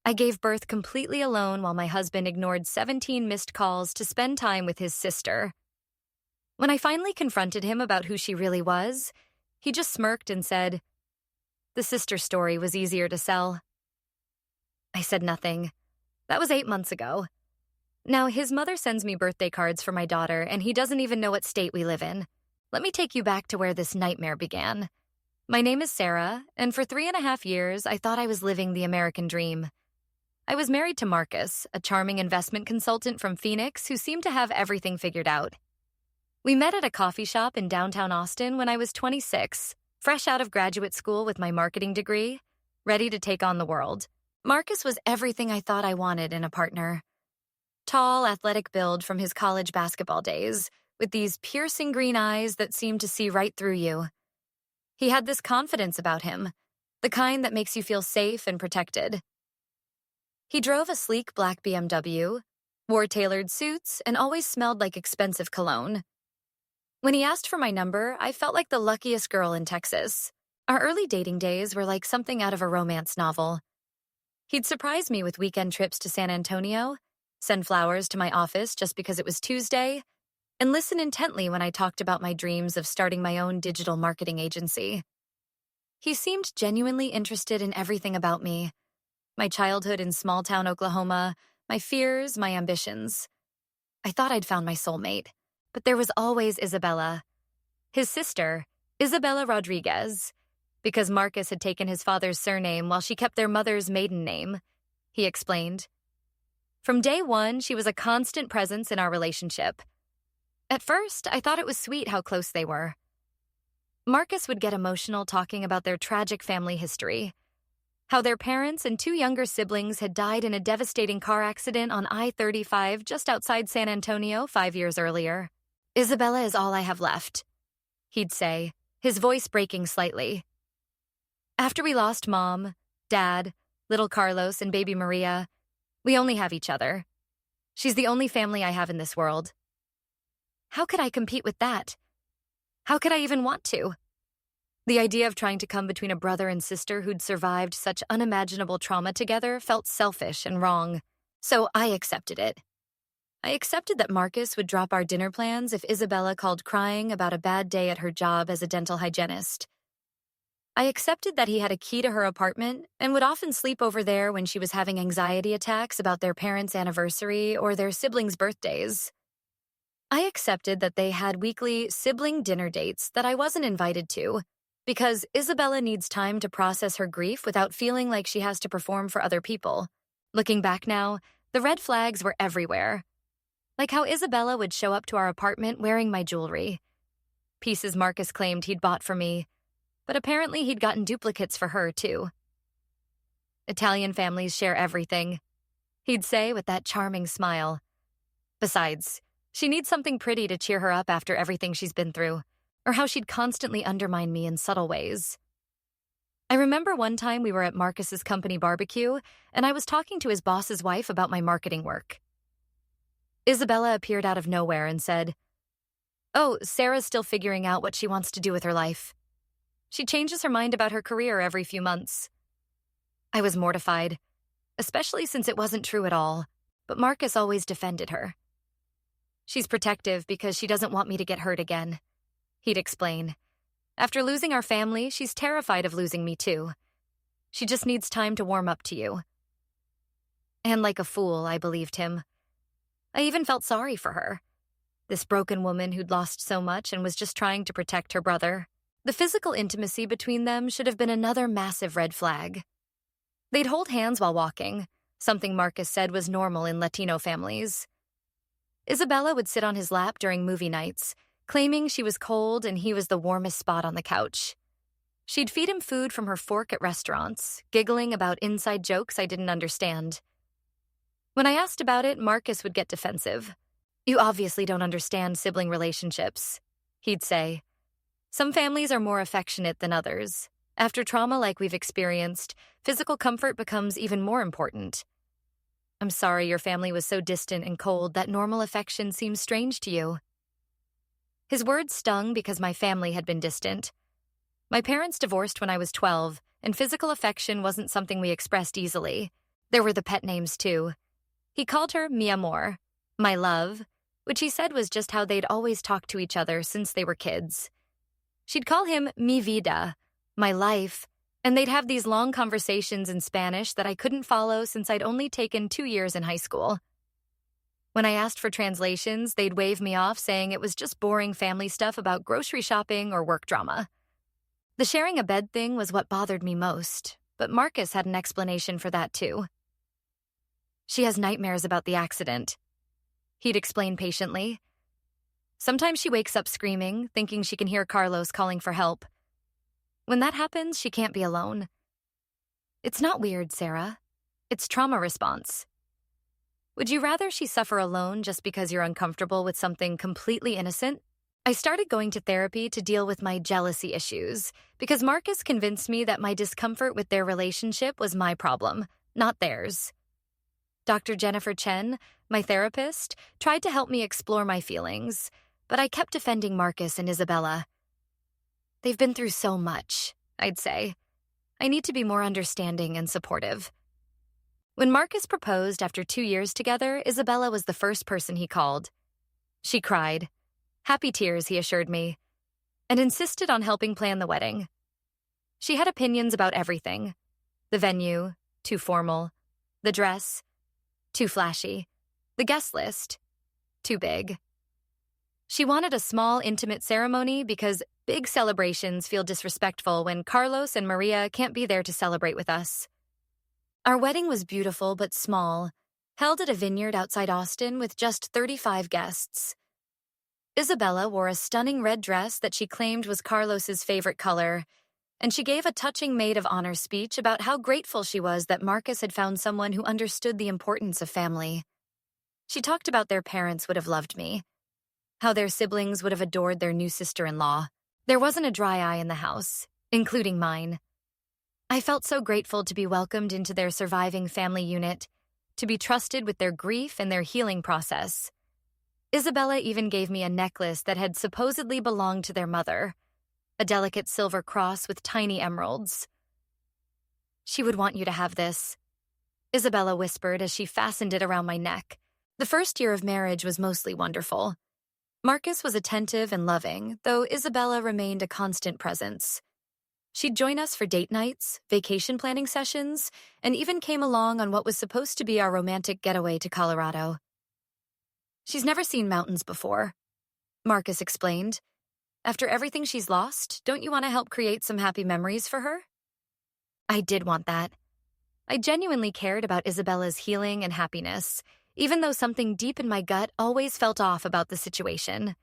I gave birth completely alone while my husband ignored 17 missed calls to spend time with his sister. When I finally confronted him about who she really was, he just smirked and said, "The sister story was easier to sell." I said nothing. That was 8 months ago. Now his mother sends me birthday cards for my daughter, and he doesn't even know what state we live in. Let me take you back to where this nightmare began. My name is Sarah, and for 3.5 years, I thought I was living the American dream. I was married to Marcus, a charming investment consultant from Phoenix who seemed to have everything figured out. We met at a coffee shop in downtown Austin when I was 26, fresh out of graduate school with my marketing degree, ready to take on the world. Marcus was everything I thought I wanted in a partner. Tall, athletic build from his college basketball days, with these piercing green eyes that seemed to see right through you. He had this confidence about him, the kind that makes you feel safe and protected. He drove a sleek black BMW, wore tailored suits, and always smelled like expensive cologne. When he asked for my number, I felt like the luckiest girl in Texas. Our early dating days were like something out of a romance novel. He'd surprise me with weekend trips to San Antonio, send flowers to my office just because it was Tuesday, and listen intently when I talked about my dreams of starting my own digital marketing agency. He seemed genuinely interested in everything about me. My childhood in small-town Oklahoma, my fears, my ambitions. I thought I'd found my soulmate, but there was always Isabella. His sister, Isabella Rodriguez, because Marcus had taken his father's surname while she kept their mother's maiden name, he explained. From day one, she was a constant presence in our relationship. At first, I thought it was sweet how close they were. Marcus would get emotional talking about their tragic family history, how their parents and 2 younger siblings had died in a devastating car accident on I-35 just outside San Antonio 5 years earlier. "Isabella is all I have left," he'd say, his voice breaking slightly. "After we lost Mom, Dad, little Carlos, and baby Maria, we only have each other. She's the only family I have in this world." How could I compete with that? How could I even want to? The idea of trying to come between a brother and sister who'd survived such unimaginable trauma together felt selfish and wrong, so I accepted it. I accepted that Marcus would drop our dinner plans if Isabella called crying about a bad day at her job as a dental hygienist. I accepted that he had a key to her apartment and would often sleep over there when she was having anxiety attacks about their parents' anniversary or their siblings' birthdays. I accepted that they had weekly sibling dinner dates that I wasn't invited to, because Isabella needs time to process her grief without feeling like she has to perform for other people. Looking back now, the red flags were everywhere. Like how Isabella would show up to our apartment wearing my jewelry. Pieces Marcus claimed he'd bought for me, but apparently he'd gotten duplicates for her, too. "Italian families share everything," he'd say with that charming smile. Besides, she needs something pretty to cheer her up after everything she's been through, or how she'd constantly undermine me in subtle ways. I remember one time we were at Marcus's company barbecue, and I was talking to his boss's wife about my marketing work. Isabella appeared out of nowhere and said, "Oh, Sarah's still figuring out what she wants to do with her life. She changes her mind about her career every few months." I was mortified, especially since it wasn't true at all, but Marcus always defended her. "She's protective because she doesn't want me to get hurt again," he'd explain. "After losing our family, she's terrified of losing me too. She just needs time to warm up to you." And like a fool, I believed him. I even felt sorry for her, this broken woman who'd lost so much and was just trying to protect her brother. The physical intimacy between them should have been another massive red flag. They'd hold hands while walking, something Marcus said was normal in Latino families. Isabella would sit on his lap during movie nights, claiming she was cold and he was the warmest spot on the couch. She'd feed him food from her fork at restaurants, giggling about inside jokes I didn't understand. When I asked about it, Marcus would get defensive. "You obviously don't understand sibling relationships," he'd say. "Some families are more affectionate than others. After trauma like we've experienced, physical comfort becomes even more important. I'm sorry your family was so distant and cold that normal affection seems strange to you." His words stung because my family had been distant. My parents divorced when I was 12, and physical affection wasn't something we expressed easily. There were the pet names, too. He called her mi amor, my love, which he said was just how they'd always talked to each other since they were kids. She'd call him mi vida, my life, and they'd have these long conversations in Spanish that I couldn't follow since I'd only taken 2 years in high school. When I asked for translations, they'd wave me off saying it was just boring family stuff about grocery shopping or work drama. The sharing a bed thing was what bothered me most, but Marcus had an explanation for that too. She has nightmares about the accident, he'd explain patiently. Sometimes she wakes up screaming, thinking she can hear Carlos calling for help. When that happens, she can't be alone. It's not weird, Sarah. It's trauma response. Would you rather she suffer alone just because you're uncomfortable with something completely innocent? I started going to therapy to deal with my jealousy issues because Marcus convinced me that my discomfort with their relationship was my problem, not theirs. Dr. Jennifer Chen, my therapist, tried to help me explore my feelings, but I kept defending Marcus and Isabella. They've been through so much, I'd say. I need to be more understanding and supportive. When Marcus proposed after 2 years together, Isabella was the first person he called. She cried. Happy tears, he assured me, and insisted on helping plan the wedding. She had opinions about everything. The venue, too formal. The dress, too flashy. The guest list, too big. She wanted a small, intimate ceremony because big celebrations feel disrespectful when Carlos and Maria can't be there to celebrate with us. Our wedding was beautiful but small, held at a vineyard outside Austin with just 35 guests. Isabella wore a stunning red dress that she claimed was Carlos's favorite color, and she gave a touching maid of honor speech about how grateful she was that Marcus had found someone who understood the importance of family. She talked about their parents would have loved me, how their siblings would have adored their new sister-in-law. There wasn't a dry eye in the house, including mine. I felt so grateful to be welcomed into their surviving family unit, to be trusted with their grief and their healing process. Isabella even gave me a necklace that had supposedly belonged to their mother, a delicate silver cross with tiny emeralds. She would want you to have this, Isabella whispered as she fastened it around my neck. The first year of marriage was mostly wonderful. Marcus was attentive and loving, though Isabella remained a constant presence. She'd join us for date nights, vacation planning sessions, and even came along on what was supposed to be our romantic getaway to Colorado. She's never seen mountains before, Marcus explained. After everything she's lost, don't you want to help create some happy memories for her? I did want that. I genuinely cared about Isabella's healing and happiness, even though something deep in my gut always felt off about the situation.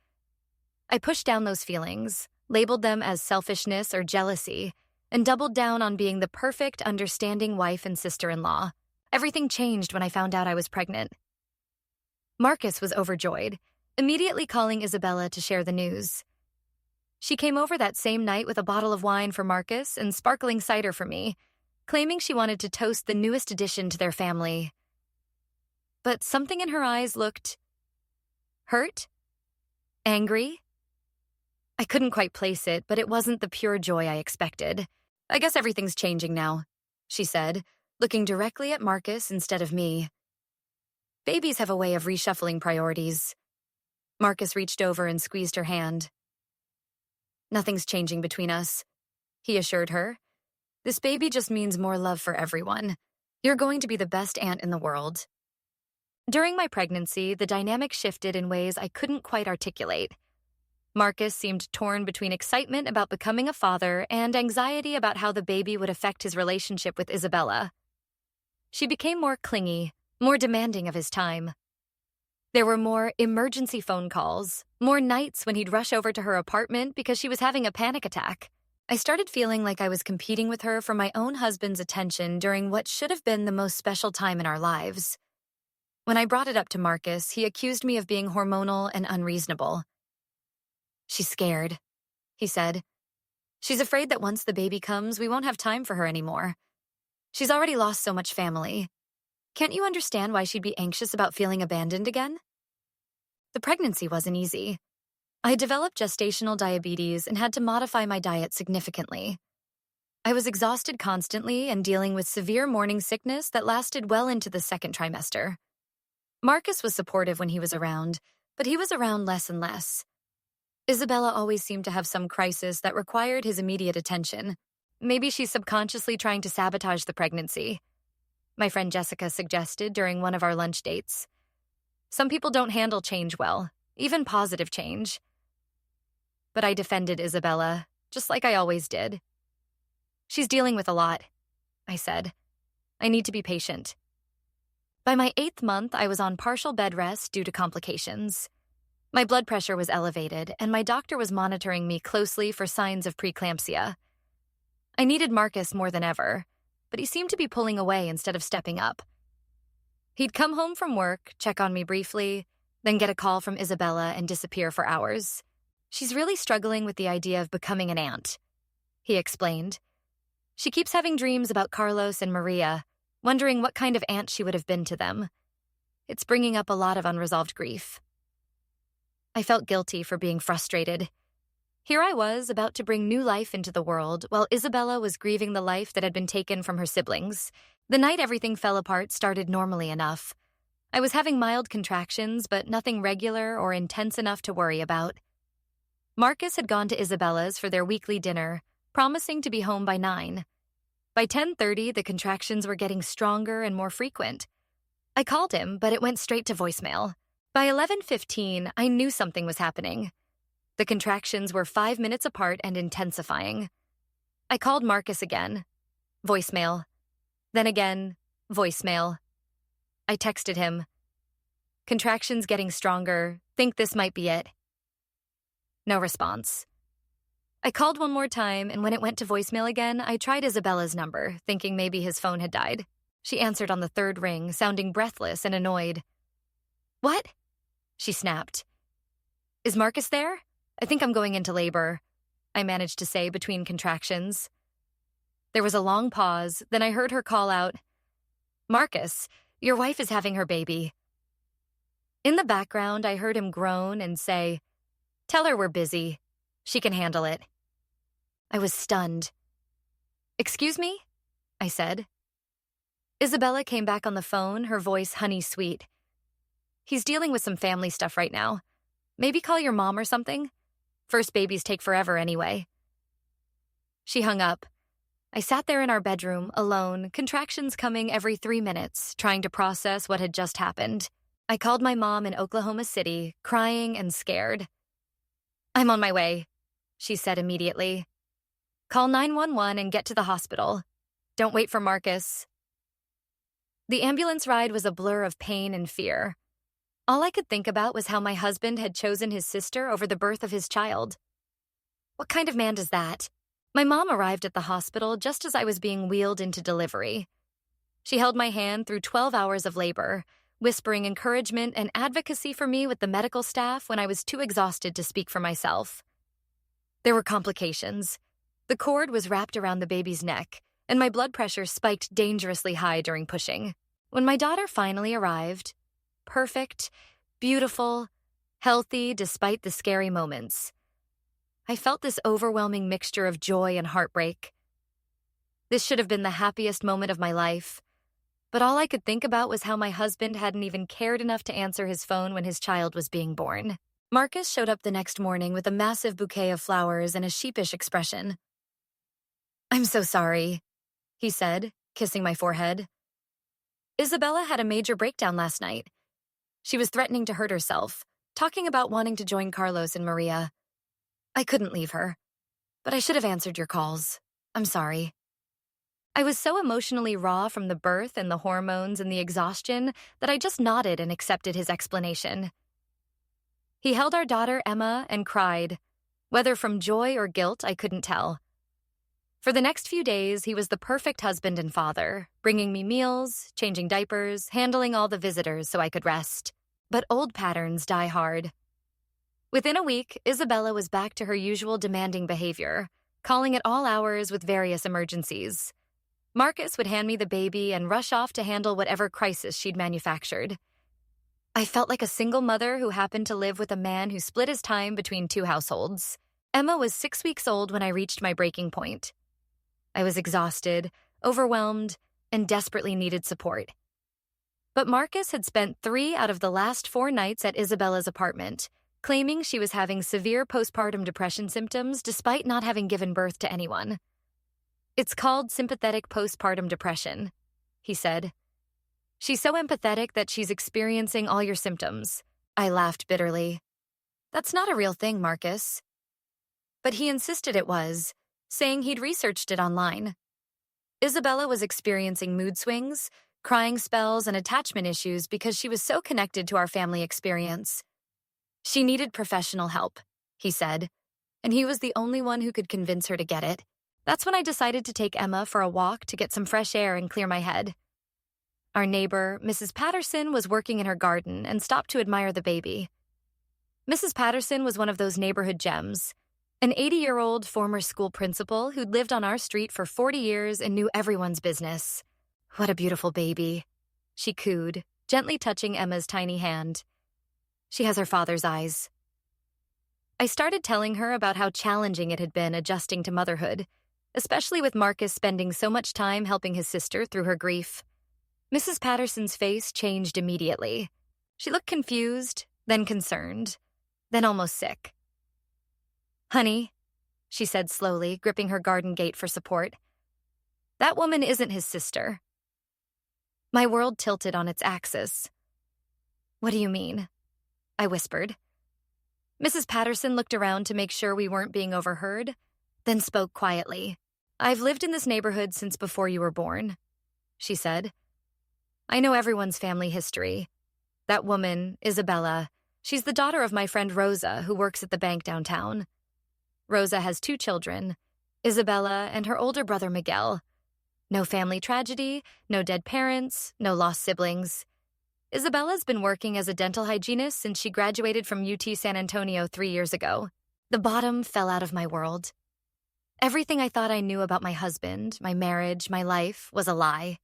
I pushed down those feelings, labeled them as selfishness or jealousy, and doubled down on being the perfect, understanding wife and sister-in-law. Everything changed when I found out I was pregnant. Marcus was overjoyed, immediately calling Isabella to share the news. She came over that same night with a bottle of wine for Marcus and sparkling cider for me, claiming she wanted to toast the newest addition to their family. But something in her eyes looked hurt? Angry? I couldn't quite place it, but it wasn't the pure joy I expected. I guess everything's changing now, she said, looking directly at Marcus instead of me. Babies have a way of reshuffling priorities. Marcus reached over and squeezed her hand. Nothing's changing between us, he assured her. This baby just means more love for everyone. You're going to be the best aunt in the world. During my pregnancy, the dynamic shifted in ways I couldn't quite articulate. Marcus seemed torn between excitement about becoming a father and anxiety about how the baby would affect his relationship with Isabella. She became more clingy, more demanding of his time. There were more emergency phone calls, more nights when he'd rush over to her apartment because she was having a panic attack. I started feeling like I was competing with her for my own husband's attention during what should have been the most special time in our lives. When I brought it up to Marcus, he accused me of being hormonal and unreasonable. She's scared, he said. She's afraid that once the baby comes, we won't have time for her anymore. She's already lost so much family. Can't you understand why she'd be anxious about feeling abandoned again? The pregnancy wasn't easy. I developed gestational diabetes and had to modify my diet significantly. I was exhausted constantly and dealing with severe morning sickness that lasted well into the second trimester. Marcus was supportive when he was around, but he was around less and less. Isabella always seemed to have some crisis that required his immediate attention. Maybe she's subconsciously trying to sabotage the pregnancy, my friend Jessica suggested during one of our lunch dates. Some people don't handle change well, even positive change. But I defended Isabella, just like I always did. She's dealing with a lot, I said. I need to be patient. By my 8th month, I was on partial bed rest due to complications. My blood pressure was elevated, and my doctor was monitoring me closely for signs of preeclampsia. I needed Marcus more than ever, but he seemed to be pulling away instead of stepping up. He'd come home from work, check on me briefly, then get a call from Isabella and disappear for hours. She's really struggling with the idea of becoming an aunt, he explained. She keeps having dreams about Carlos and Maria, wondering what kind of aunt she would have been to them. It's bringing up a lot of unresolved grief. I felt guilty for being frustrated. Here I was, about to bring new life into the world, while Isabella was grieving the life that had been taken from her siblings. The night everything fell apart started normally enough. I was having mild contractions, but nothing regular or intense enough to worry about. Marcus had gone to Isabella's for their weekly dinner, promising to be home by 9. By 10:30, the contractions were getting stronger and more frequent. I called him, but it went straight to voicemail. By 11:15, I knew something was happening. The contractions were 5 minutes apart and intensifying. I called Marcus again. Voicemail. Then again, voicemail. I texted him. Contractions getting stronger. Think this might be it. No response. I called one more time, and when it went to voicemail again, I tried Isabella's number, thinking maybe his phone had died. She answered on the 3rd ring, sounding breathless and annoyed. What? She snapped. Is Marcus there? I think I'm going into labor, I managed to say between contractions. There was a long pause, then I heard her call out, Marcus, your wife is having her baby. In the background, I heard him groan and say, Tell her we're busy. She can handle it. I was stunned. Excuse me? I said. Isabella came back on the phone, her voice honey-sweet. He's dealing with some family stuff right now. Maybe call your mom or something? First babies take forever anyway. She hung up. I sat there in our bedroom, alone, contractions coming every 3 minutes, trying to process what had just happened. I called my mom in Oklahoma City, crying and scared. I'm on my way, she said immediately. Call 911 and get to the hospital. Don't wait for Marcus. The ambulance ride was a blur of pain and fear. All I could think about was how my husband had chosen his sister over the birth of his child. What kind of man does that? My mom arrived at the hospital just as I was being wheeled into delivery. She held my hand through 12 hours of labor, whispering encouragement and advocacy for me with the medical staff when I was too exhausted to speak for myself. There were complications. The cord was wrapped around the baby's neck, and my blood pressure spiked dangerously high during pushing. When my daughter finally arrived, perfect, beautiful, healthy despite the scary moments, I felt this overwhelming mixture of joy and heartbreak. This should have been the happiest moment of my life, but all I could think about was how my husband hadn't even cared enough to answer his phone when his child was being born. Marcus showed up the next morning with a massive bouquet of flowers and a sheepish expression. I'm so sorry, he said, kissing my forehead. Isabella had a major breakdown last night. She was threatening to hurt herself, talking about wanting to join Carlos and Maria. I couldn't leave her, but I should have answered your calls. I'm sorry. I was so emotionally raw from the birth and the hormones and the exhaustion that I just nodded and accepted his explanation. He held our daughter Emma and cried. Whether from joy or guilt, I couldn't tell. For the next few days, he was the perfect husband and father, bringing me meals, changing diapers, handling all the visitors so I could rest. But old patterns die hard. Within a week, Isabella was back to her usual demanding behavior, calling at all hours with various emergencies. Marcus would hand me the baby and rush off to handle whatever crisis she'd manufactured. I felt like a single mother who happened to live with a man who split his time between 2 households. Emma was 6 weeks old when I reached my breaking point. I was exhausted, overwhelmed, and desperately needed support. But Marcus had spent 3 out of the last 4 nights at Isabella's apartment, claiming she was having severe postpartum depression symptoms despite not having given birth to anyone. "It's called sympathetic postpartum depression," he said. "She's so empathetic that she's experiencing all your symptoms." I laughed bitterly. "That's not a real thing, Marcus." But he insisted it was, saying he'd researched it online. Isabella was experiencing mood swings, crying spells, and attachment issues because she was so connected to our family experience. She needed professional help, he said, and he was the only one who could convince her to get it. That's when I decided to take Emma for a walk to get some fresh air and clear my head. Our neighbor, Mrs. Patterson, was working in her garden and stopped to admire the baby. Mrs. Patterson was one of those neighborhood gems, an 80-year-old former school principal who'd lived on our street for 40 years and knew everyone's business. "What a beautiful baby," she cooed, gently touching Emma's tiny hand. "She has her father's eyes." I started telling her about how challenging it had been adjusting to motherhood, especially with Marcus spending so much time helping his sister through her grief. Mrs. Patterson's face changed immediately. She looked confused, then concerned, then almost sick. "Honey," she said slowly, gripping her garden gate for support, "that woman isn't his sister." My world tilted on its axis. "What do you mean?" I whispered. Mrs. Patterson looked around to make sure we weren't being overheard, then spoke quietly. "I've lived in this neighborhood since before you were born," she said. "I know everyone's family history. That woman, Isabella, she's the daughter of my friend Rosa, who works at the bank downtown. Rosa has 2 children, Isabella and her older brother Miguel. No family tragedy, no dead parents, no lost siblings. Isabella's been working as a dental hygienist since she graduated from UT San Antonio 3 years ago. The bottom fell out of my world. Everything I thought I knew about my husband, my marriage, my life, was a lie.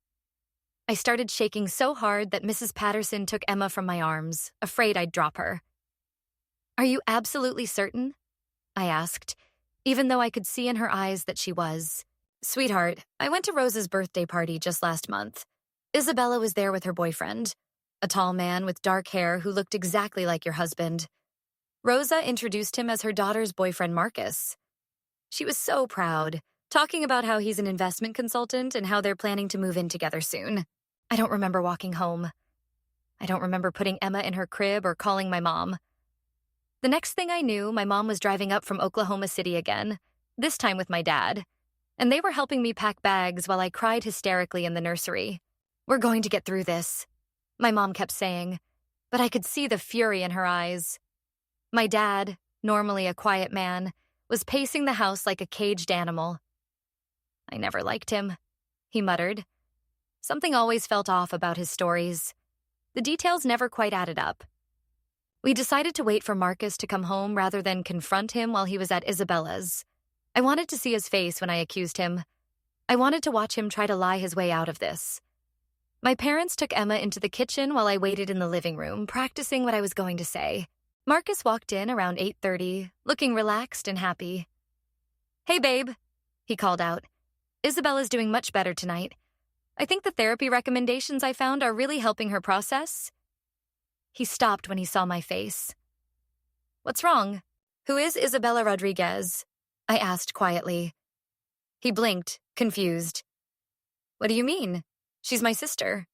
I started shaking so hard that Mrs. Patterson took Emma from my arms, afraid I'd drop her. "Are you absolutely certain?" I asked, even though I could see in her eyes that she was. "Sweetheart, I went to Rosa's birthday party just last month. Isabella was there with her boyfriend, a tall man with dark hair who looked exactly like your husband. Rosa introduced him as her daughter's boyfriend, Marcus. She was so proud, talking about how he's an investment consultant and how they're planning to move in together soon. I don't remember walking home. I don't remember putting Emma in her crib or calling my mom. The next thing I knew, my mom was driving up from Oklahoma City again, this time with my dad, and they were helping me pack bags while I cried hysterically in the nursery. "We're going to get through this," my mom kept saying, but I could see the fury in her eyes. My dad, normally a quiet man, was pacing the house like a caged animal. "I never liked him," he muttered. Something always felt off about his stories. The details never quite added up. We decided to wait for Marcus to come home rather than confront him while he was at Isabella's. I wanted to see his face when I accused him. I wanted to watch him try to lie his way out of this. My parents took Emma into the kitchen while I waited in the living room, practicing what I was going to say. Marcus walked in around 8:30, looking relaxed and happy. "Hey, babe," he called out. "Isabella's doing much better tonight. I think the therapy recommendations I found are really helping her process." He stopped when he saw my face. "What's wrong? Who is Isabella Rodriguez?" I asked quietly. He blinked, confused. "What do you mean? She's my sister.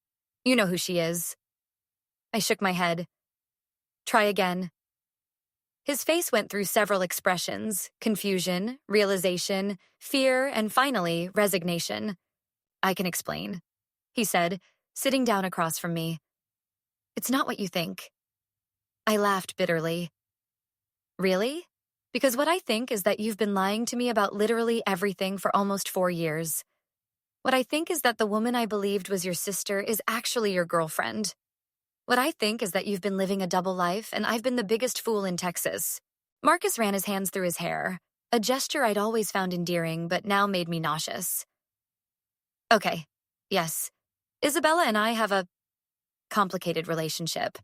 You know who she is." I shook my head. "Try again." His face went through several expressions: confusion, realization, fear, and finally, resignation. "I can explain," he said, sitting down across from me. "It's not what you think." I laughed bitterly. "Really? Because what I think is that you've been lying to me about literally everything for almost 4 years. What I think is that the woman I believed was your sister is actually your girlfriend. What I think is that you've been living a double life and I've been the biggest fool in Texas." Marcus ran his hands through his hair, a gesture I'd always found endearing but now made me nauseous. "Okay, yes. Isabella and I have a complicated relationship.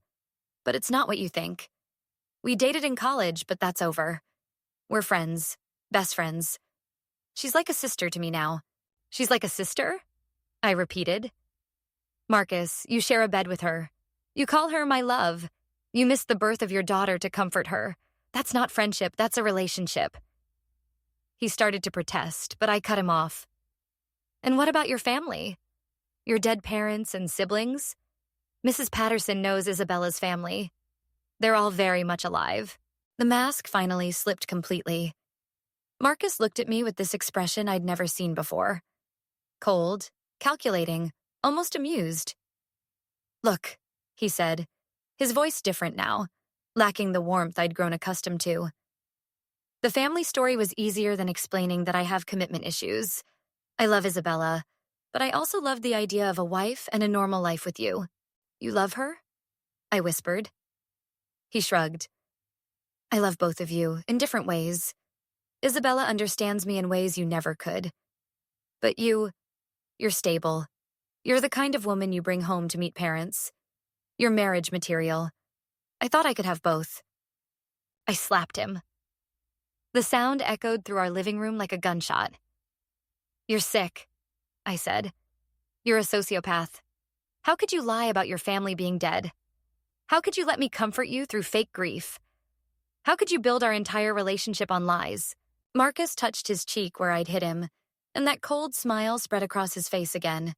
But it's not what you think. We dated in college, but that's over. We're friends, best friends. She's like a sister to me now. She's like a sister? I repeated. Marcus, you share a bed with her. You call her my love. You missed the birth of your daughter to comfort her. That's not friendship, that's a relationship. He started to protest, but I cut him off. And what about your family? Your dead parents and siblings? Mrs. Patterson knows Isabella's family. They're all very much alive. The mask finally slipped completely. Marcus looked at me with this expression I'd never seen before. Cold, calculating, almost amused. Look, he said, his voice different now, lacking the warmth I'd grown accustomed to. The family story was easier than explaining that I have commitment issues. I love Isabella, but I also love the idea of a wife and a normal life with you. You love her? I whispered. He shrugged. I love both of you, in different ways. Isabella understands me in ways you never could. But you're stable. You're the kind of woman you bring home to meet parents. You're marriage material. I thought I could have both. I slapped him. The sound echoed through our living room like a gunshot. You're sick, I said. You're a sociopath. How could you lie about your family being dead? How could you let me comfort you through fake grief? How could you build our entire relationship on lies? Marcus touched his cheek where I'd hit him, and that cold smile spread across his face again.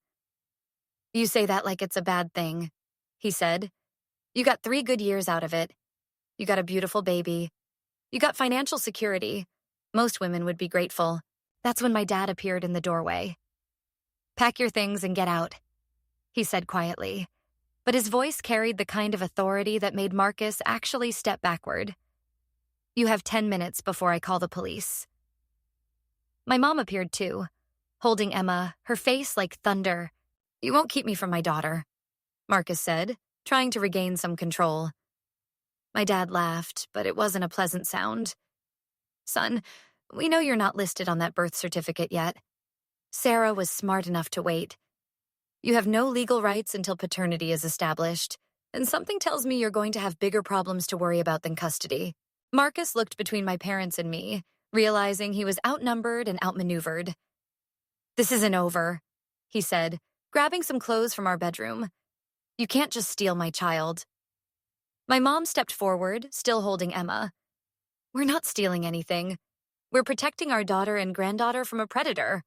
You say that like it's a bad thing, he said. You got 3 good years out of it. You got a beautiful baby. You got financial security. Most women would be grateful. That's when my dad appeared in the doorway. Pack your things and get out, he said quietly, but his voice carried the kind of authority that made Marcus actually step backward. You have 10 minutes before I call the police. My mom appeared too, holding Emma, her face like thunder. You won't keep me from my daughter, Marcus said, trying to regain some control. My dad laughed, but it wasn't a pleasant sound. Son, we know you're not listed on that birth certificate yet. Sarah was smart enough to wait. You have no legal rights until paternity is established, and something tells me you're going to have bigger problems to worry about than custody. Marcus looked between my parents and me, realizing he was outnumbered and outmaneuvered. This isn't over, he said, grabbing some clothes from our bedroom. You can't just steal my child. My mom stepped forward, still holding Emma. We're not stealing anything. We're protecting our daughter and granddaughter from a predator.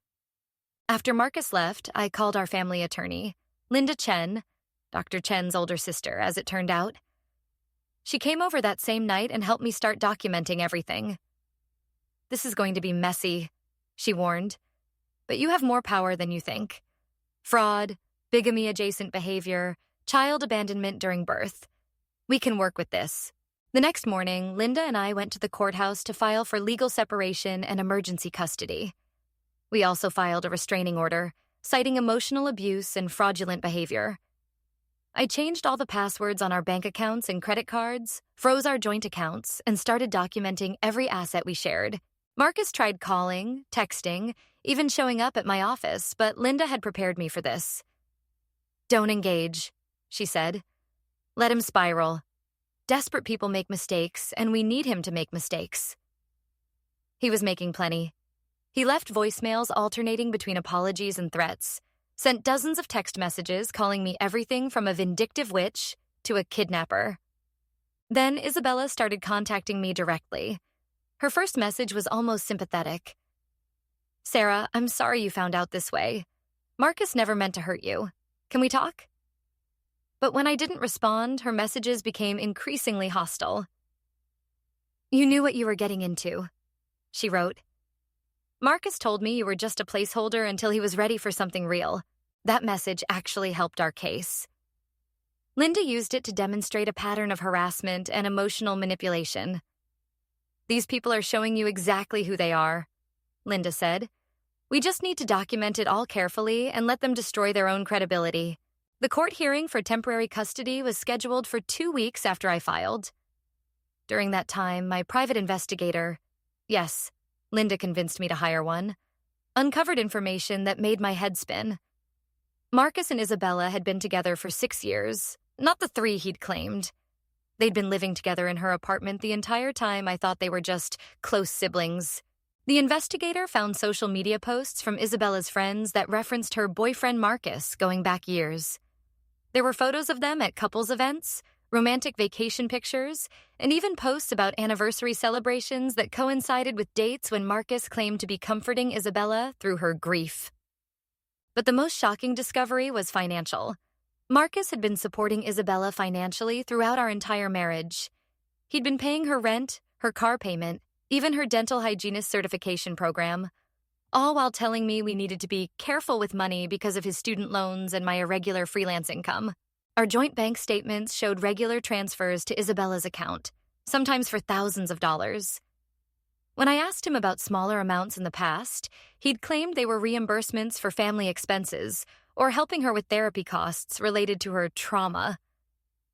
After Marcus left, I called our family attorney, Linda Chen, Dr. Chen's older sister, as it turned out. She came over that same night and helped me start documenting everything. This is going to be messy, she warned, but you have more power than you think. Fraud, bigamy-adjacent behavior, child abandonment during birth. We can work with this. The next morning, Linda and I went to the courthouse to file for legal separation and emergency custody. We also filed a restraining order, citing emotional abuse and fraudulent behavior. I changed all the passwords on our bank accounts and credit cards, froze our joint accounts, and started documenting every asset we shared. Marcus tried calling, texting, even showing up at my office, but Linda had prepared me for this. Don't engage, she said. Let him spiral. Desperate people make mistakes, and we need him to make mistakes. He was making plenty. He left voicemails alternating between apologies and threats, sent dozens of text messages calling me everything from a vindictive witch to a kidnapper. Then Isabella started contacting me directly. Her first message was almost sympathetic. Sarah, I'm sorry you found out this way. Marcus never meant to hurt you. Can we talk? But when I didn't respond, her messages became increasingly hostile. You knew what you were getting into, she wrote. Marcus told me you were just a placeholder until he was ready for something real. That message actually helped our case. Linda used it to demonstrate a pattern of harassment and emotional manipulation. These people are showing you exactly who they are, Linda said. We just need to document it all carefully and let them destroy their own credibility. The court hearing for temporary custody was scheduled for 2 weeks after I filed. During that time, my private investigator, yes, Linda convinced me to hire one, uncovered information that made my head spin. Marcus and Isabella had been together for 6 years, not the 3 he'd claimed. They'd been living together in her apartment the entire time I thought they were just close siblings. The investigator found social media posts from Isabella's friends that referenced her boyfriend Marcus going back years. There were photos of them at couples events, romantic vacation pictures, and even posts about anniversary celebrations that coincided with dates when Marcus claimed to be comforting Isabella through her grief. But the most shocking discovery was financial. Marcus had been supporting Isabella financially throughout our entire marriage. He'd been paying her rent, her car payment, even her dental hygienist certification program, all while telling me we needed to be careful with money because of his student loans and my irregular freelance income. Our joint bank statements showed regular transfers to Isabella's account, sometimes for thousands of dollars. When I asked him about smaller amounts in the past, he'd claimed they were reimbursements for family expenses or helping her with therapy costs related to her trauma.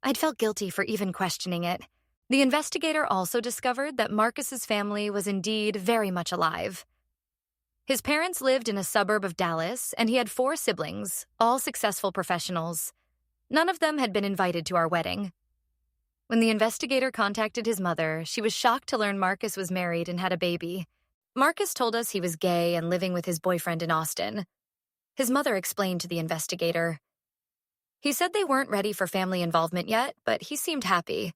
I'd felt guilty for even questioning it. The investigator also discovered that Marcus's family was indeed very much alive. His parents lived in a suburb of Dallas, and he had 4 siblings, all successful professionals. None of them had been invited to our wedding. When the investigator contacted his mother, she was shocked to learn Marcus was married and had a baby. Marcus told us he was gay and living with his boyfriend in Austin. His mother explained to the investigator. He said they weren't ready for family involvement yet, but he seemed happy.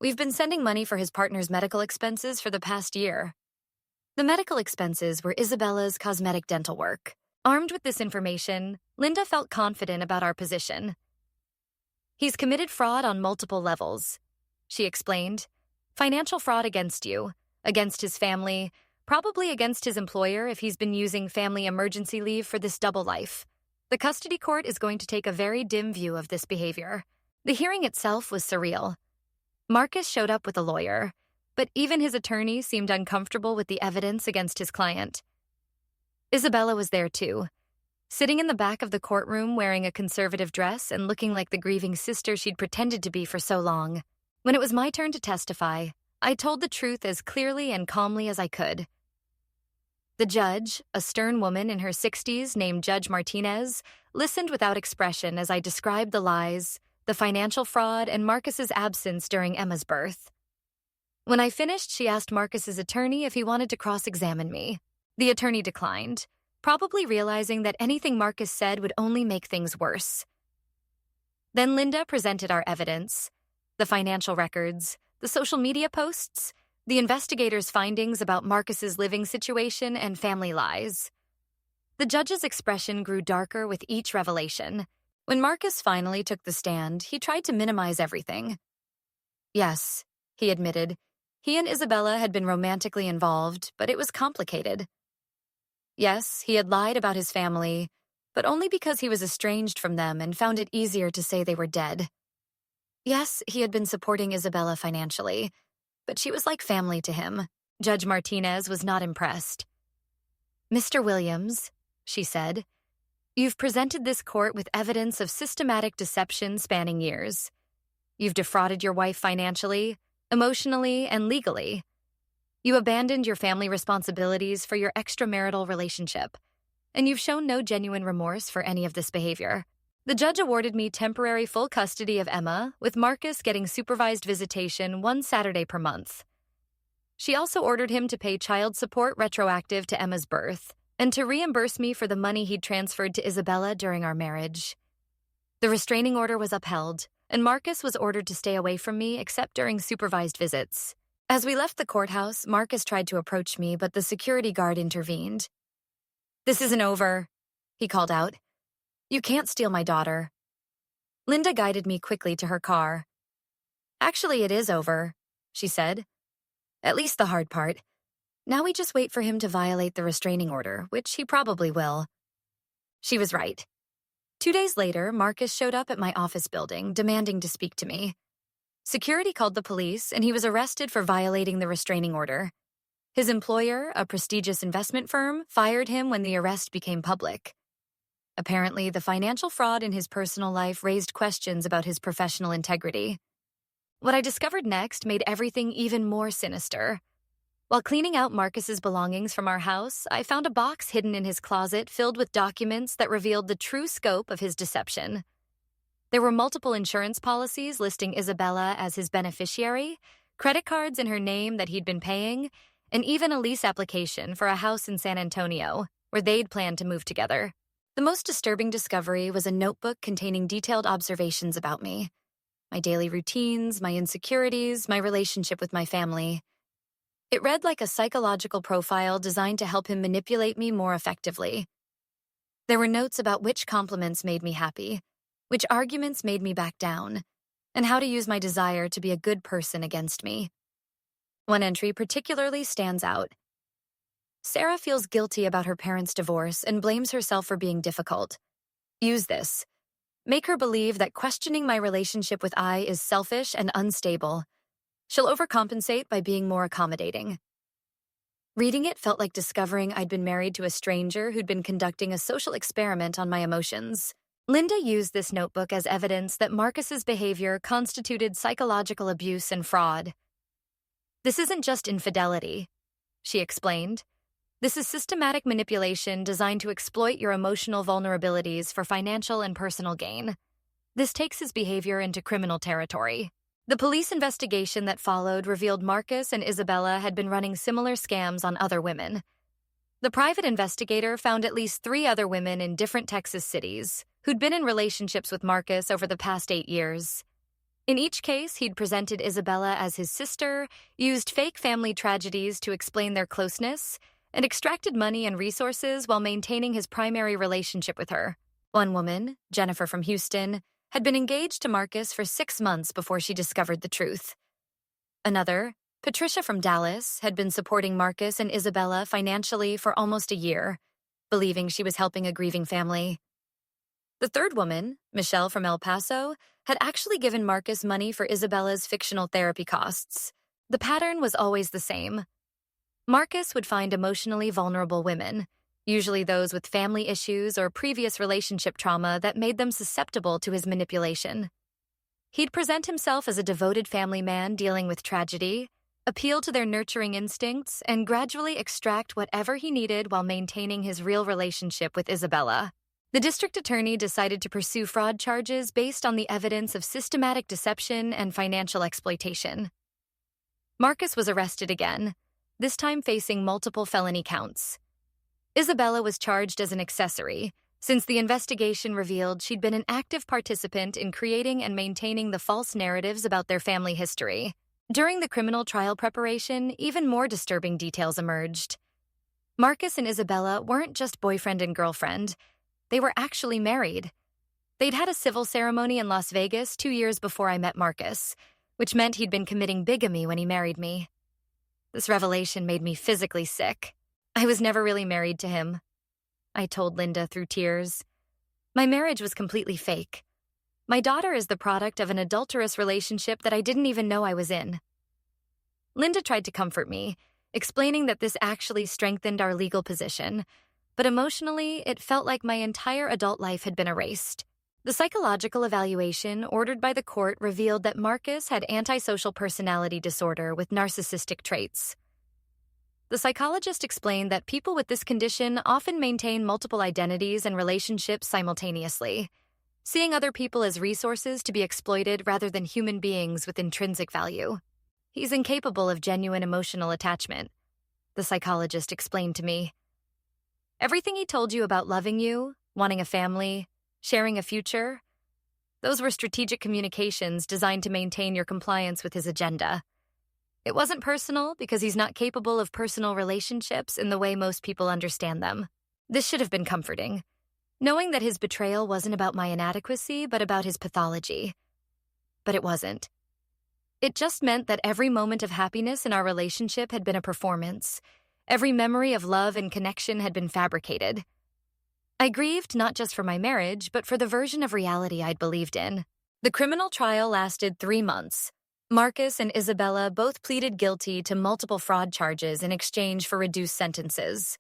We've been sending money for his partner's medical expenses for the past year. The medical expenses were Isabella's cosmetic dental work. Armed with this information, Linda felt confident about our position. He's committed fraud on multiple levels, she explained. Financial fraud against you, against his family, probably against his employer if he's been using family emergency leave for this double life. The custody court is going to take a very dim view of this behavior. The hearing itself was surreal. Marcus showed up with a lawyer, but even his attorney seemed uncomfortable with the evidence against his client. Isabella was there too, sitting in the back of the courtroom wearing a conservative dress and looking like the grieving sister she'd pretended to be for so long. When it was my turn to testify, I told the truth as clearly and calmly as I could. The judge, a stern woman in her 60s named Judge Martinez, listened without expression as I described the lies, the financial fraud, and Marcus's absence during Emma's birth. When I finished, she asked Marcus's attorney if he wanted to cross-examine me. The attorney declined, probably realizing that anything Marcus said would only make things worse. Then Linda presented our evidence, the financial records, the social media posts, the investigator's findings about Marcus's living situation and family lies. The judge's expression grew darker with each revelation. When Marcus finally took the stand, he tried to minimize everything. Yes, he admitted, he and Isabella had been romantically involved, but it was complicated. Yes, he had lied about his family, but only because he was estranged from them and found it easier to say they were dead. Yes, he had been supporting Isabella financially, but she was like family to him. Judge Martinez was not impressed. Mr. Williams, she said, you've presented this court with evidence of systematic deception spanning years. You've defrauded your wife financially, emotionally, and legally. You abandoned your family responsibilities for your extramarital relationship, and you've shown no genuine remorse for any of this behavior. The judge awarded me temporary full custody of Emma, with Marcus getting supervised visitation 1 Saturday per month. She also ordered him to pay child support retroactive to Emma's birth, and to reimburse me for the money he'd transferred to Isabella during our marriage. The restraining order was upheld, and Marcus was ordered to stay away from me except during supervised visits. As we left the courthouse, Marcus tried to approach me, but the security guard intervened. "This isn't over," he called out. "You can't steal my daughter." Linda guided me quickly to her car. "Actually, it is over," she said. "At least the hard part. Now we just wait for him to violate the restraining order, which he probably will." She was right. 2 days later, Marcus showed up at my office building, demanding to speak to me. Security called the police, and he was arrested for violating the restraining order. His employer, a prestigious investment firm, fired him when the arrest became public. Apparently, the financial fraud in his personal life raised questions about his professional integrity. What I discovered next made everything even more sinister. While cleaning out Marcus's belongings from our house, I found a box hidden in his closet filled with documents that revealed the true scope of his deception. There were multiple insurance policies listing Isabella as his beneficiary, credit cards in her name that he'd been paying, and even a lease application for a house in San Antonio, where they'd planned to move together. The most disturbing discovery was a notebook containing detailed observations about me. My daily routines, my insecurities, my relationship with my family. It read like a psychological profile designed to help him manipulate me more effectively. There were notes about which compliments made me happy, which arguments made me back down, and how to use my desire to be a good person against me. One entry particularly stands out. Sarah feels guilty about her parents' divorce and blames herself for being difficult. Use this. Make her believe that questioning my relationship with I is selfish and unstable. She'll overcompensate by being more accommodating. Reading it felt like discovering I'd been married to a stranger who'd been conducting a social experiment on my emotions. Linda used this notebook as evidence that Marcus's behavior constituted psychological abuse and fraud. "This isn't just infidelity," she explained. "This is systematic manipulation designed to exploit your emotional vulnerabilities for financial and personal gain. This takes his behavior into criminal territory." The police investigation that followed revealed Marcus and Isabella had been running similar scams on other women. The private investigator found at least 3 other women in different Texas cities who'd been in relationships with Marcus over the past 8 years. In each case, he'd presented Isabella as his sister, used fake family tragedies to explain their closeness, and extracted money and resources while maintaining his primary relationship with her. One woman, Jennifer from Houston, had been engaged to Marcus for 6 months before she discovered the truth. Another, Patricia from Dallas, had been supporting Marcus and Isabella financially for almost a year, believing she was helping a grieving family. The third woman, Michelle from El Paso, had actually given Marcus money for Isabella's fictional therapy costs. The pattern was always the same. Marcus would find emotionally vulnerable women, usually those with family issues or previous relationship trauma that made them susceptible to his manipulation. He'd present himself as a devoted family man dealing with tragedy, appeal to their nurturing instincts, and gradually extract whatever he needed while maintaining his real relationship with Isabella. The district attorney decided to pursue fraud charges based on the evidence of systematic deception and financial exploitation. Marcus was arrested again, this time facing multiple felony counts. Isabella was charged as an accessory, since the investigation revealed she'd been an active participant in creating and maintaining the false narratives about their family history. During the criminal trial preparation, even more disturbing details emerged. Marcus and Isabella weren't just boyfriend and girlfriend. They were actually married. They'd had a civil ceremony in Las Vegas 2 years before I met Marcus, which meant he'd been committing bigamy when he married me. This revelation made me physically sick. I was never really married to him, I told Linda through tears. My marriage was completely fake. My daughter is the product of an adulterous relationship that I didn't even know I was in. Linda tried to comfort me, explaining that this actually strengthened our legal position, but emotionally, it felt like my entire adult life had been erased. The psychological evaluation ordered by the court revealed that Marcus had antisocial personality disorder with narcissistic traits. The psychologist explained that people with this condition often maintain multiple identities and relationships simultaneously, seeing other people as resources to be exploited rather than human beings with intrinsic value. He's incapable of genuine emotional attachment, the psychologist explained to me. Everything he told you about loving you, wanting a family, sharing a future, those were strategic communications designed to maintain your compliance with his agenda. It wasn't personal because he's not capable of personal relationships in the way most people understand them. This should have been comforting, knowing that his betrayal wasn't about my inadequacy but about his pathology. But it wasn't. It just meant that every moment of happiness in our relationship had been a performance. Every memory of love and connection had been fabricated. I grieved not just for my marriage, but for the version of reality I'd believed in. The criminal trial lasted 3 months. Marcus and Isabella both pleaded guilty to multiple fraud charges in exchange for reduced sentences.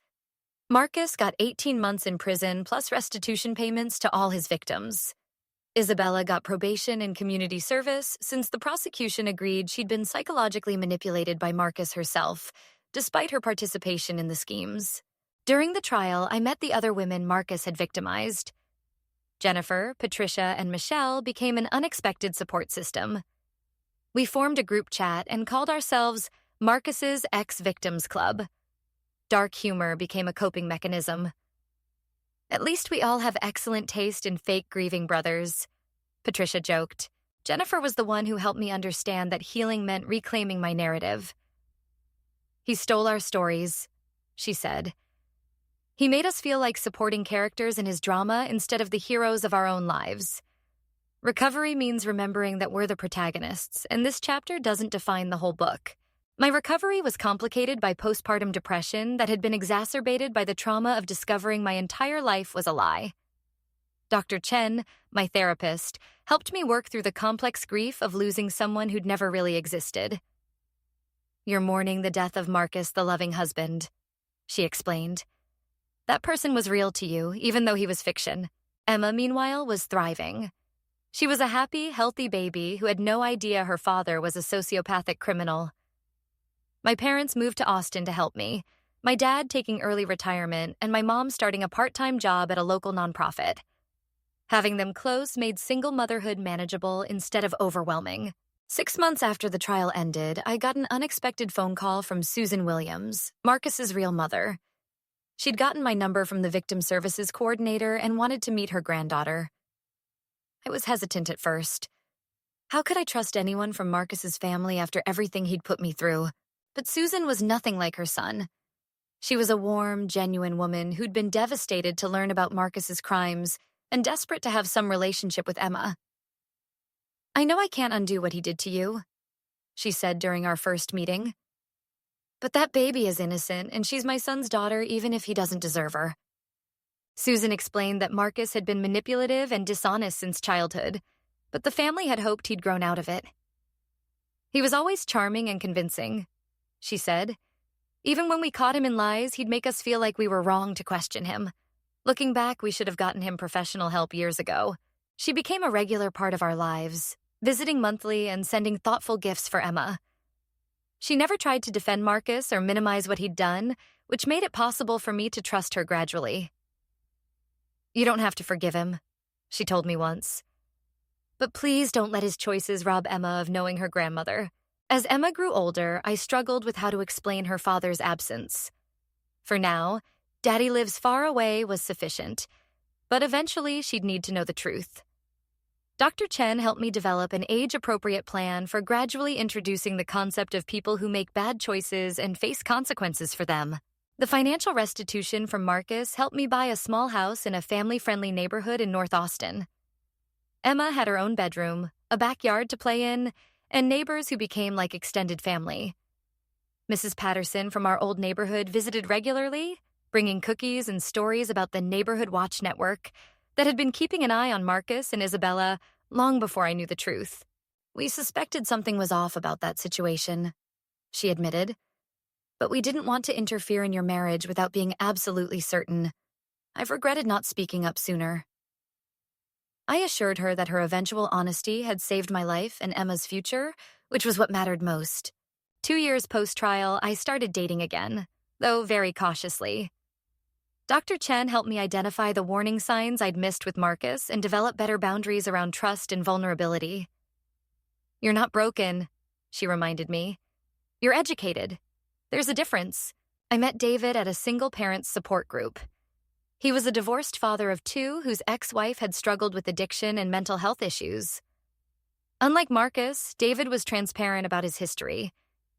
Marcus got 18 months in prison plus restitution payments to all his victims. Isabella got probation and community service since the prosecution agreed she'd been psychologically manipulated by Marcus herself, despite her participation in the schemes. During the trial, I met the other women Marcus had victimized. Jennifer, Patricia, and Michelle became an unexpected support system. We formed a group chat and called ourselves Marcus's Ex-Victims Club. Dark humor became a coping mechanism. At least we all have excellent taste in fake grieving brothers, Patricia joked. Jennifer was the one who helped me understand that healing meant reclaiming my narrative. He stole our stories, she said. He made us feel like supporting characters in his drama instead of the heroes of our own lives. Recovery means remembering that we're the protagonists, and this chapter doesn't define the whole book. My recovery was complicated by postpartum depression that had been exacerbated by the trauma of discovering my entire life was a lie. Dr. Chen, my therapist, helped me work through the complex grief of losing someone who'd never really existed. You're mourning the death of Marcus, the loving husband, she explained. That person was real to you, even though he was fiction. Emma, meanwhile, was thriving. She was a happy, healthy baby who had no idea her father was a sociopathic criminal. My parents moved to Austin to help me, my dad taking early retirement and my mom starting a part-time job at a local nonprofit. Having them close made single motherhood manageable instead of overwhelming. 6 months after the trial ended, I got an unexpected phone call from Susan Williams, Marcus's real mother. She'd gotten my number from the victim services coordinator and wanted to meet her granddaughter. I was hesitant at first. How could I trust anyone from Marcus's family after everything he'd put me through? But Susan was nothing like her son. She was a warm, genuine woman who'd been devastated to learn about Marcus's crimes and desperate to have some relationship with Emma. I know I can't undo what he did to you, she said during our first meeting. But that baby is innocent, and she's my son's daughter even if he doesn't deserve her. Susan explained that Marcus had been manipulative and dishonest since childhood, but the family had hoped he'd grown out of it. He was always charming and convincing, she said. Even when we caught him in lies, he'd make us feel like we were wrong to question him. Looking back, we should have gotten him professional help years ago. She became a regular part of our lives, visiting monthly and sending thoughtful gifts for Emma. She never tried to defend Marcus or minimize what he'd done, which made it possible for me to trust her gradually. You don't have to forgive him, she told me once. But please don't let his choices rob Emma of knowing her grandmother. As Emma grew older, I struggled with how to explain her father's absence. For now, Daddy lives far away was sufficient, but eventually she'd need to know the truth. Dr. Chen helped me develop an age-appropriate plan for gradually introducing the concept of people who make bad choices and face consequences for them. The financial restitution from Marcus helped me buy a small house in a family-friendly neighborhood in North Austin. Emma had her own bedroom, a backyard to play in, and neighbors who became like extended family. Mrs. Patterson from our old neighborhood visited regularly, bringing cookies and stories about the Neighborhood Watch Network that had been keeping an eye on Marcus and Isabella long before I knew the truth. We suspected something was off about that situation, she admitted. But we didn't want to interfere in your marriage without being absolutely certain. I've regretted not speaking up sooner. I assured her that her eventual honesty had saved my life and Emma's future, which was what mattered most. 2 years post-trial, I started dating again, though very cautiously. Dr. Chen helped me identify the warning signs I'd missed with Marcus and develop better boundaries around trust and vulnerability. You're not broken, she reminded me. You're educated. There's a difference. I met David at a single-parent support group. He was a divorced father of 2 whose ex-wife had struggled with addiction and mental health issues. Unlike Marcus, David was transparent about his history,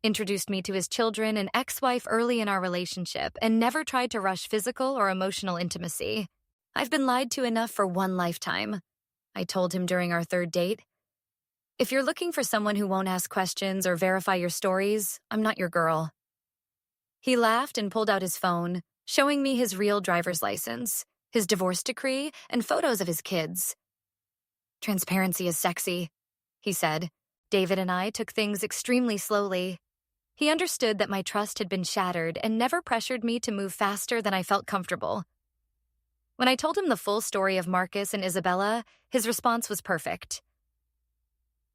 introduced me to his children and ex-wife early in our relationship, and never tried to rush physical or emotional intimacy. I've been lied to enough for one lifetime, I told him during our 3rd date. If you're looking for someone who won't ask questions or verify your stories, I'm not your girl. He laughed and pulled out his phone, showing me his real driver's license, his divorce decree, and photos of his kids. Transparency is sexy, he said. David and I took things extremely slowly. He understood that my trust had been shattered and never pressured me to move faster than I felt comfortable. When I told him the full story of Marcus and Isabella, his response was perfect.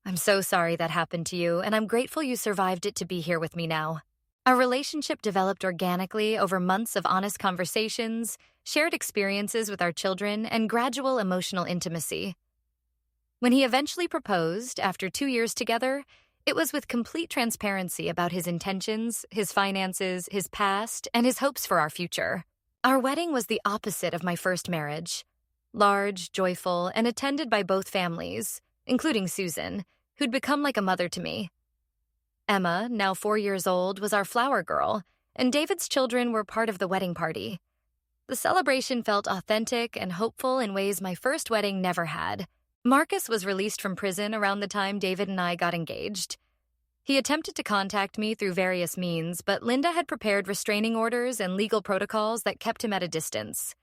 I'm so sorry that happened to you, and I'm grateful you survived it to be here with me now. Our relationship developed organically over months of honest conversations, shared experiences with our children, and gradual emotional intimacy. When he eventually proposed, after 2 years together, It was with complete transparency about his intentions, his finances, his past, and his hopes for our future. Our wedding was the opposite of my first marriage. Large, joyful, and attended by both families, including Susan, who'd become like a mother to me. Emma, now 4 years old, was our flower girl, and David's children were part of the wedding party. The celebration felt authentic and hopeful in ways my first wedding never had. Marcus was released from prison around the time David and I got engaged. He attempted to contact me through various means, but Linda had prepared restraining orders and legal protocols that kept him at a distance.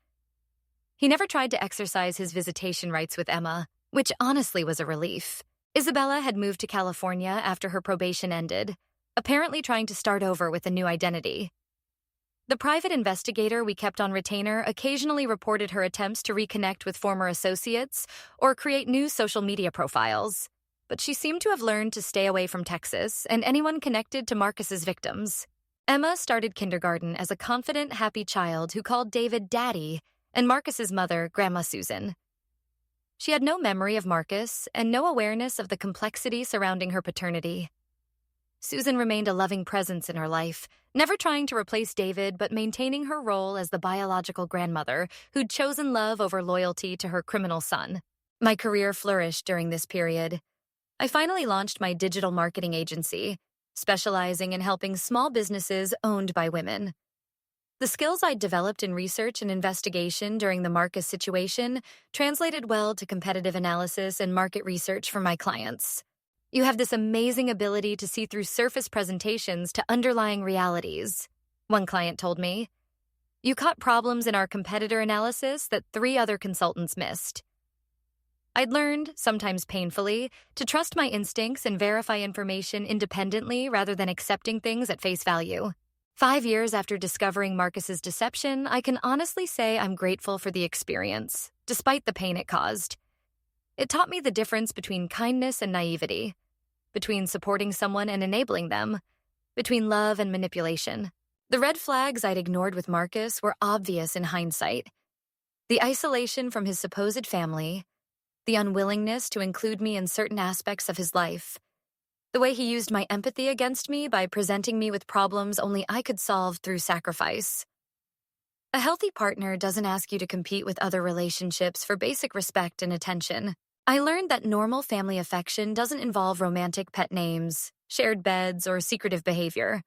He never tried to exercise his visitation rights with Emma, which honestly was a relief. Isabella had moved to California after her probation ended, apparently trying to start over with a new identity. The private investigator we kept on retainer occasionally reported her attempts to reconnect with former associates or create new social media profiles, but she seemed to have learned to stay away from Texas and anyone connected to Marcus's victims. Emma started kindergarten as a confident, happy child who called David Daddy and Marcus's mother Grandma Susan. She had no memory of Marcus and no awareness of the complexity surrounding her paternity. Susan remained a loving presence in her life, never trying to replace David but maintaining her role as the biological grandmother who'd chosen love over loyalty to her criminal son. My career flourished during this period. I finally launched my digital marketing agency, specializing in helping small businesses owned by women. The skills I'd developed in research and investigation during the Marcus situation translated well to competitive analysis and market research for my clients. You have this amazing ability to see through surface presentations to underlying realities, one client told me. You caught problems in our competitor analysis that 3 other consultants missed. I'd learned, sometimes painfully, to trust my instincts and verify information independently rather than accepting things at face value. 5 years after discovering Marcus's deception, I can honestly say I'm grateful for the experience, despite the pain it caused. It taught me the difference between kindness and naivety, between supporting someone and enabling them, between love and manipulation. The red flags I'd ignored with Marcus were obvious in hindsight. The isolation from his supposed family, the unwillingness to include me in certain aspects of his life, the way he used my empathy against me by presenting me with problems only I could solve through sacrifice. A healthy partner doesn't ask you to compete with other relationships for basic respect and attention. I learned that normal family affection doesn't involve romantic pet names, shared beds, or secretive behavior.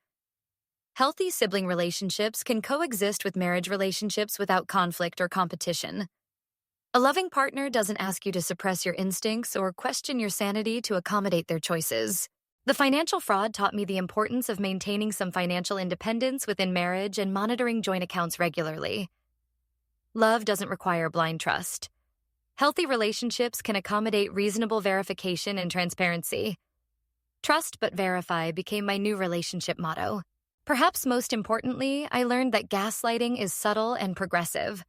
Healthy sibling relationships can coexist with marriage relationships without conflict or competition. A loving partner doesn't ask you to suppress your instincts or question your sanity to accommodate their choices. The financial fraud taught me the importance of maintaining some financial independence within marriage and monitoring joint accounts regularly. Love doesn't require blind trust. Healthy relationships can accommodate reasonable verification and transparency. Trust but verify became my new relationship motto. Perhaps most importantly, I learned that gaslighting is subtle and progressive.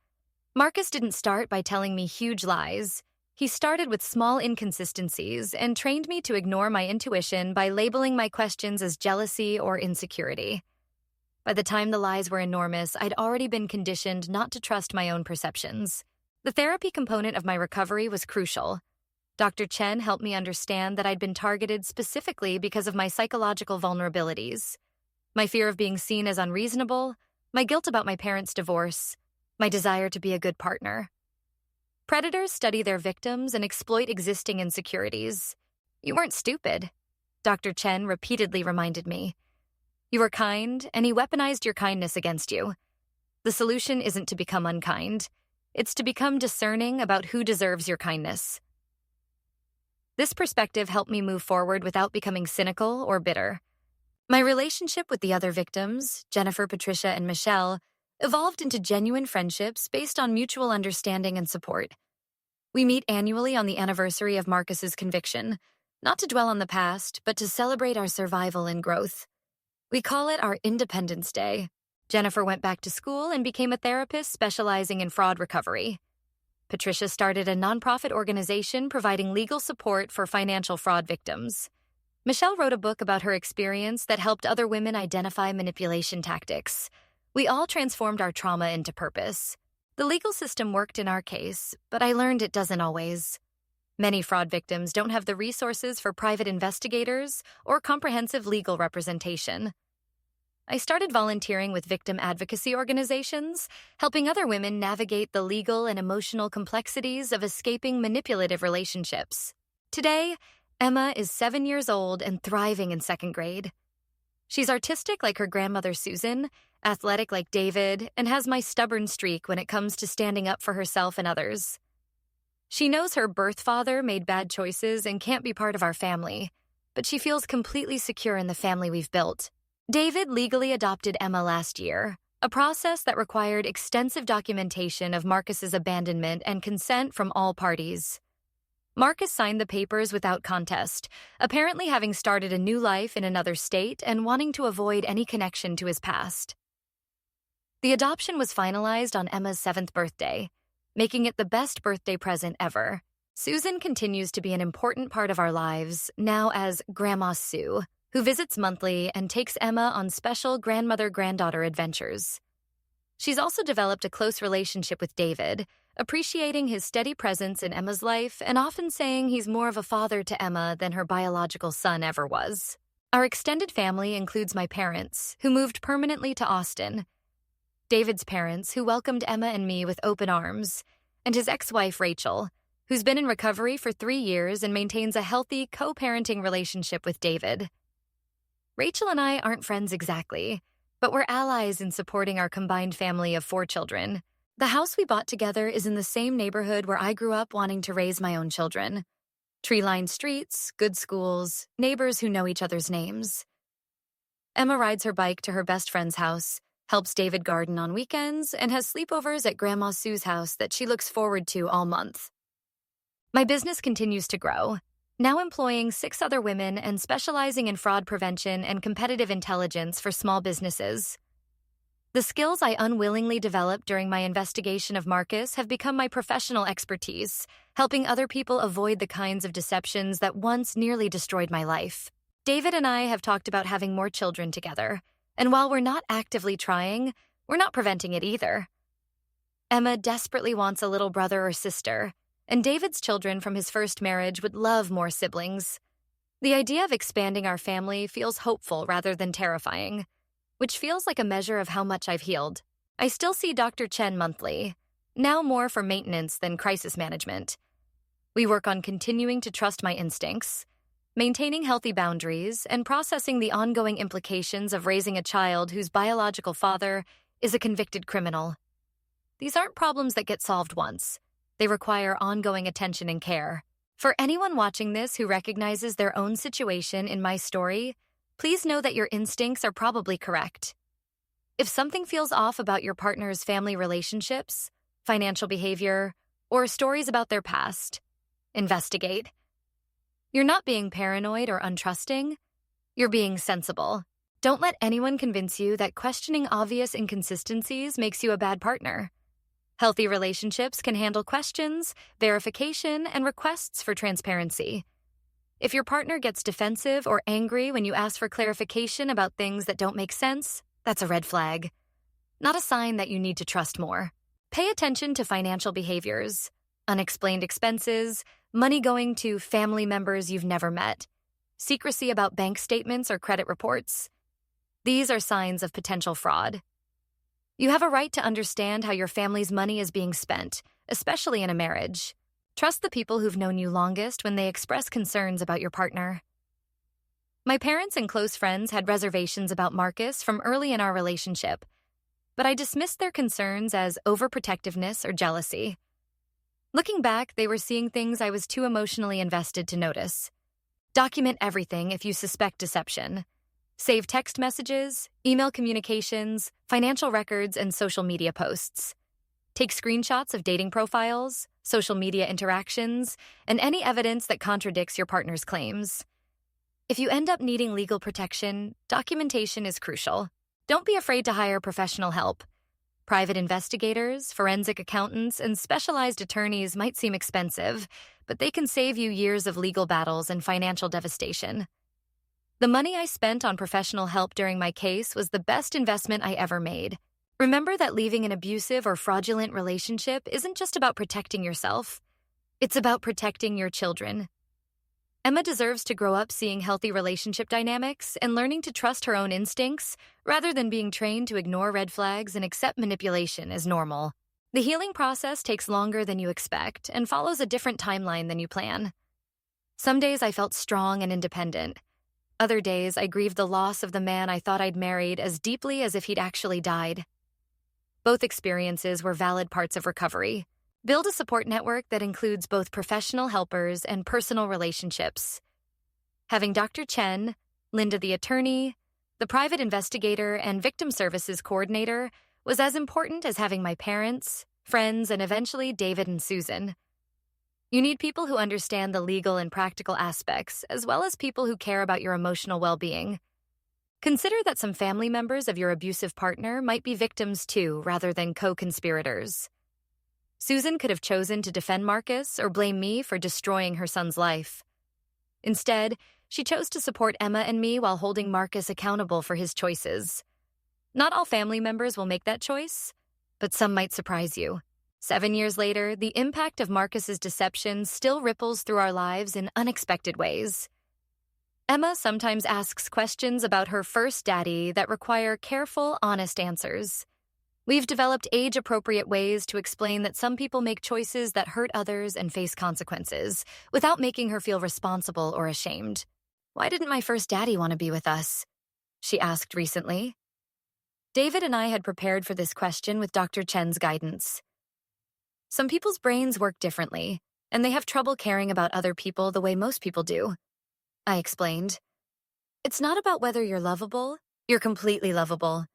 Marcus didn't start by telling me huge lies. He started with small inconsistencies and trained me to ignore my intuition by labeling my questions as jealousy or insecurity. By the time the lies were enormous, I'd already been conditioned not to trust my own perceptions. The therapy component of my recovery was crucial. Dr. Chen helped me understand that I'd been targeted specifically because of my psychological vulnerabilities. My fear of being seen as unreasonable, my guilt about my parents' divorce, my desire to be a good partner. Predators study their victims and exploit existing insecurities. You weren't stupid, Dr. Chen repeatedly reminded me. You were kind, and he weaponized your kindness against you. The solution isn't to become unkind. It's to become discerning about who deserves your kindness. This perspective helped me move forward without becoming cynical or bitter. My relationship with the other victims, Jennifer, Patricia, and Michelle, evolved into genuine friendships based on mutual understanding and support. We meet annually on the anniversary of Marcus's conviction, not to dwell on the past, but to celebrate our survival and growth. We call it our Independence Day. Jennifer went back to school and became a therapist specializing in fraud recovery. Patricia started a nonprofit organization providing legal support for financial fraud victims. Michelle wrote a book about her experience that helped other women identify manipulation tactics. We all transformed our trauma into purpose. The legal system worked in our case, but I learned it doesn't always. Many fraud victims don't have the resources for private investigators or comprehensive legal representation. I started volunteering with victim advocacy organizations, helping other women navigate the legal and emotional complexities of escaping manipulative relationships. Today, Emma is 7 years old and thriving in second grade. She's artistic like her grandmother Susan, athletic like David, and has my stubborn streak when it comes to standing up for herself and others. She knows her birth father made bad choices and can't be part of our family, but she feels completely secure in the family we've built. David legally adopted Emma last year, a process that required extensive documentation of Marcus's abandonment and consent from all parties. Marcus signed the papers without contest, apparently having started a new life in another state and wanting to avoid any connection to his past. The adoption was finalized on Emma's 7th birthday, making it the best birthday present ever. Susan continues to be an important part of our lives, now as Grandma Sue, who visits monthly and takes Emma on special grandmother-granddaughter adventures. She's also developed a close relationship with David, appreciating his steady presence in Emma's life and often saying he's more of a father to Emma than her biological son ever was. Our extended family includes my parents, who moved permanently to Austin, David's parents, who welcomed Emma and me with open arms, and his ex-wife, Rachel, who's been in recovery for 3 years and maintains a healthy co-parenting relationship with David. Rachel and I aren't friends exactly, but we're allies in supporting our combined family of 4 children. The house we bought together is in the same neighborhood where I grew up wanting to raise my own children. Tree-lined streets, good schools, neighbors who know each other's names. Emma rides her bike to her best friend's house, helps David garden on weekends, and has sleepovers at Grandma Sue's house that she looks forward to all month. My business continues to grow, now employing 6 other women and specializing in fraud prevention and competitive intelligence for small businesses. The skills I unwillingly developed during my investigation of Marcus have become my professional expertise, helping other people avoid the kinds of deceptions that once nearly destroyed my life. David and I have talked about having more children together, and while we're not actively trying, we're not preventing it either. Emma desperately wants a little brother or sister, and David's children from his first marriage would love more siblings. The idea of expanding our family feels hopeful rather than terrifying, which feels like a measure of how much I've healed. I still see Dr. Chen monthly, now more for maintenance than crisis management. We work on continuing to trust my instincts, maintaining healthy boundaries, and processing the ongoing implications of raising a child whose biological father is a convicted criminal. These aren't problems that get solved once. They require ongoing attention and care. For anyone watching this who recognizes their own situation in my story, please know that your instincts are probably correct. If something feels off about your partner's family relationships, financial behavior, or stories about their past, investigate. You're not being paranoid or untrusting. You're being sensible. Don't let anyone convince you that questioning obvious inconsistencies makes you a bad partner. Healthy relationships can handle questions, verification, and requests for transparency. If your partner gets defensive or angry when you ask for clarification about things that don't make sense, that's a red flag, not a sign that you need to trust more. Pay attention to financial behaviors, unexplained expenses, money going to family members you've never met, secrecy about bank statements or credit reports. These are signs of potential fraud. You have a right to understand how your family's money is being spent, especially in a marriage. Trust the people who've known you longest when they express concerns about your partner. My parents and close friends had reservations about Marcus from early in our relationship, but I dismissed their concerns as overprotectiveness or jealousy. Looking back, they were seeing things I was too emotionally invested to notice. Document everything if you suspect deception. Save text messages, email communications, financial records, and social media posts. Take screenshots of dating profiles, social media interactions, and any evidence that contradicts your partner's claims. If you end up needing legal protection, documentation is crucial. Don't be afraid to hire professional help. Private investigators, forensic accountants, and specialized attorneys might seem expensive, but they can save you years of legal battles and financial devastation. The money I spent on professional help during my case was the best investment I ever made. Remember that leaving an abusive or fraudulent relationship isn't just about protecting yourself. It's about protecting your children. Emma deserves to grow up seeing healthy relationship dynamics and learning to trust her own instincts rather than being trained to ignore red flags and accept manipulation as normal. The healing process takes longer than you expect and follows a different timeline than you plan. Some days I felt strong and independent. Other days I grieved the loss of the man I thought I'd married as deeply as if he'd actually died. Both experiences were valid parts of recovery. Build a support network that includes both professional helpers and personal relationships. Having Dr. Chen, Linda the attorney, the private investigator, and victim services coordinator was as important as having my parents, friends, and eventually David and Susan. You need people who understand the legal and practical aspects, as well as people who care about your emotional well-being. Consider that some family members of your abusive partner might be victims too, rather than co-conspirators. Susan could have chosen to defend Marcus or blame me for destroying her son's life. Instead, she chose to support Emma and me while holding Marcus accountable for his choices. Not all family members will make that choice, but some might surprise you. 7 years later, the impact of Marcus's deception still ripples through our lives in unexpected ways. Emma sometimes asks questions about her first daddy that require careful, honest answers. We've developed age-appropriate ways to explain that some people make choices that hurt others and face consequences, without making her feel responsible or ashamed. "Why didn't my first daddy want to be with us?" she asked recently. David and I had prepared for this question with Dr. Chen's guidance. Some people's brains work differently, and they have trouble caring about other people the way most people do, I explained. It's not about whether you're lovable. You're completely lovable.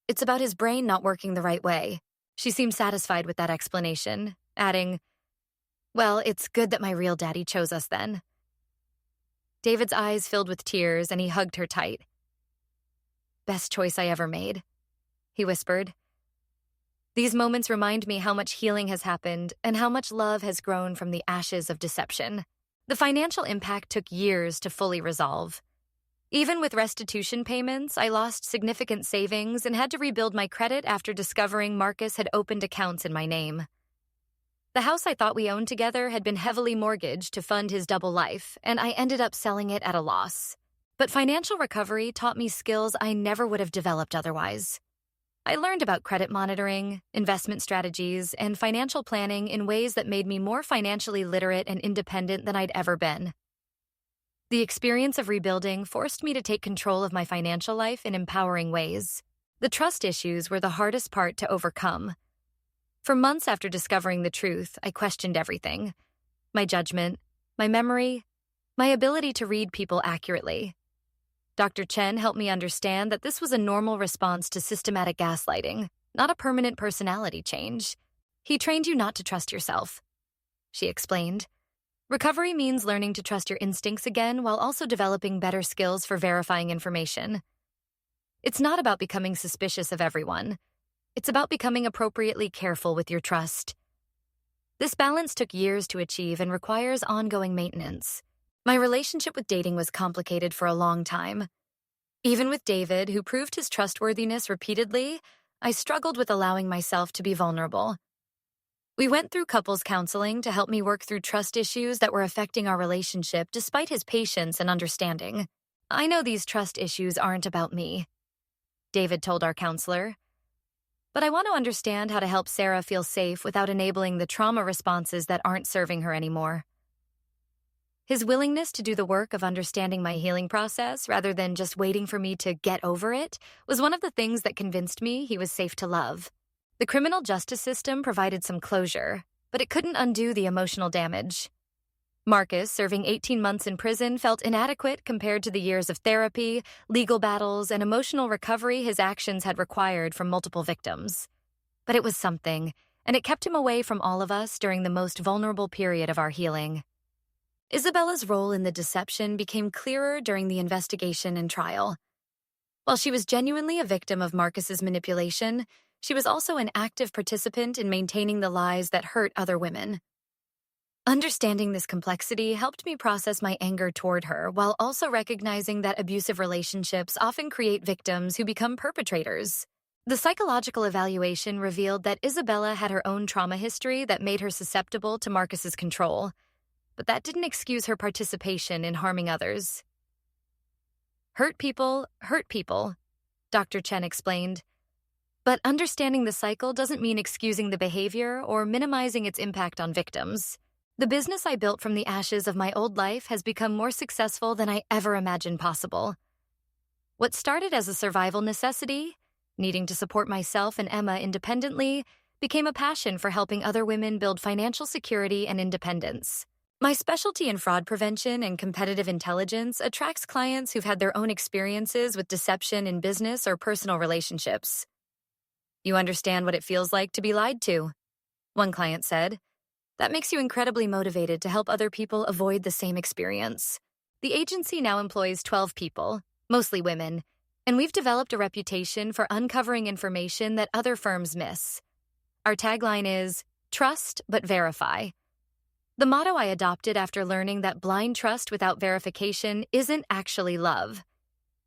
It's about his brain not working the right way. She seemed satisfied with that explanation, adding, "Well, it's good that my real daddy chose us then." David's eyes filled with tears and he hugged her tight. "Best choice I ever made," he whispered. These moments remind me how much healing has happened and how much love has grown from the ashes of deception. The financial impact took years to fully resolve. Even with restitution payments, I lost significant savings and had to rebuild my credit after discovering Marcus had opened accounts in my name. The house I thought we owned together had been heavily mortgaged to fund his double life, and I ended up selling it at a loss. But financial recovery taught me skills I never would have developed otherwise. I learned about credit monitoring, investment strategies, and financial planning in ways that made me more financially literate and independent than I'd ever been. The experience of rebuilding forced me to take control of my financial life in empowering ways. The trust issues were the hardest part to overcome. For months after discovering the truth, I questioned everything. My judgment, my memory, my ability to read people accurately. Dr. Chen helped me understand that this was a normal response to systematic gaslighting, not a permanent personality change. He trained you not to trust yourself, she explained. Recovery means learning to trust your instincts again while also developing better skills for verifying information. It's not about becoming suspicious of everyone. It's about becoming appropriately careful with your trust. This balance took years to achieve and requires ongoing maintenance. My relationship with dating was complicated for a long time. Even with David, who proved his trustworthiness repeatedly, I struggled with allowing myself to be vulnerable. We went through couples counseling to help me work through trust issues that were affecting our relationship despite his patience and understanding. "I know these trust issues aren't about me," David told our counselor. "But I want to understand how to help Sarah feel safe without enabling the trauma responses that aren't serving her anymore." His willingness to do the work of understanding my healing process rather than just waiting for me to get over it was one of the things that convinced me he was safe to love. The criminal justice system provided some closure, but it couldn't undo the emotional damage. Marcus, serving 18 months in prison, felt inadequate compared to the years of therapy, legal battles, and emotional recovery his actions had required from multiple victims. But it was something, and it kept him away from all of us during the most vulnerable period of our healing. Isabella's role in the deception became clearer during the investigation and trial. While she was genuinely a victim of Marcus's manipulation, she was also an active participant in maintaining the lies that hurt other women. Understanding this complexity helped me process my anger toward her while also recognizing that abusive relationships often create victims who become perpetrators. The psychological evaluation revealed that Isabella had her own trauma history that made her susceptible to Marcus's control, but that didn't excuse her participation in harming others. Hurt people, Dr. Chen explained. But understanding the cycle doesn't mean excusing the behavior or minimizing its impact on victims. The business I built from the ashes of my old life has become more successful than I ever imagined possible. What started as a survival necessity, needing to support myself and Emma independently, became a passion for helping other women build financial security and independence. My specialty in fraud prevention and competitive intelligence attracts clients who've had their own experiences with deception in business or personal relationships. You understand what it feels like to be lied to, one client said. That makes you incredibly motivated to help other people avoid the same experience. The agency now employs 12 people, mostly women, and we've developed a reputation for uncovering information that other firms miss. Our tagline is, trust but verify. The motto I adopted after learning that blind trust without verification isn't actually love.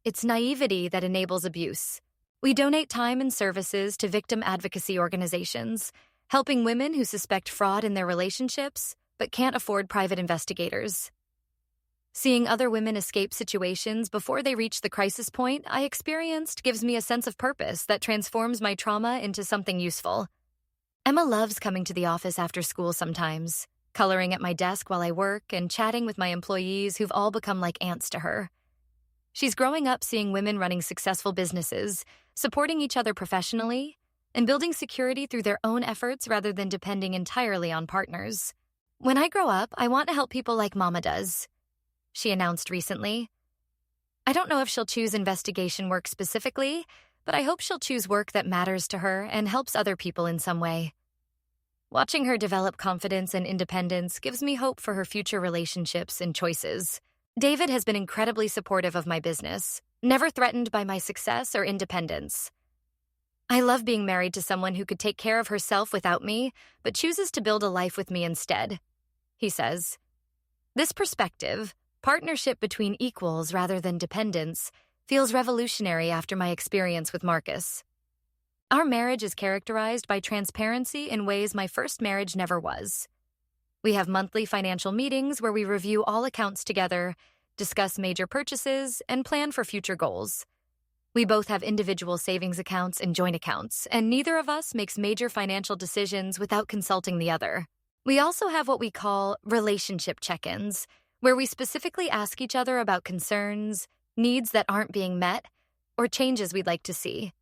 It's naivety that enables abuse. We donate time and services to victim advocacy organizations, helping women who suspect fraud in their relationships but can't afford private investigators. Seeing other women escape situations before they reach the crisis point I experienced gives me a sense of purpose that transforms my trauma into something useful. Emma loves coming to the office after school sometimes, coloring at my desk while I work and chatting with my employees who've all become like aunts to her. She's growing up seeing women running successful businesses, supporting each other professionally, and building security through their own efforts rather than depending entirely on partners. When I grow up, I want to help people like Mama does, she announced recently. I don't know if she'll choose investigation work specifically, but I hope she'll choose work that matters to her and helps other people in some way. Watching her develop confidence and independence gives me hope for her future relationships and choices. David has been incredibly supportive of my business, never threatened by my success or independence. I love being married to someone who could take care of herself without me, but chooses to build a life with me instead, he says. This perspective, partnership between equals rather than dependence, feels revolutionary after my experience with Marcus. Our marriage is characterized by transparency in ways my first marriage never was. We have monthly financial meetings where we review all accounts together, discuss major purchases, and plan for future goals. We both have individual savings accounts and joint accounts, and neither of us makes major financial decisions without consulting the other. We also have what we call relationship check-ins, where we specifically ask each other about concerns, needs that aren't being met, or changes we'd like to see.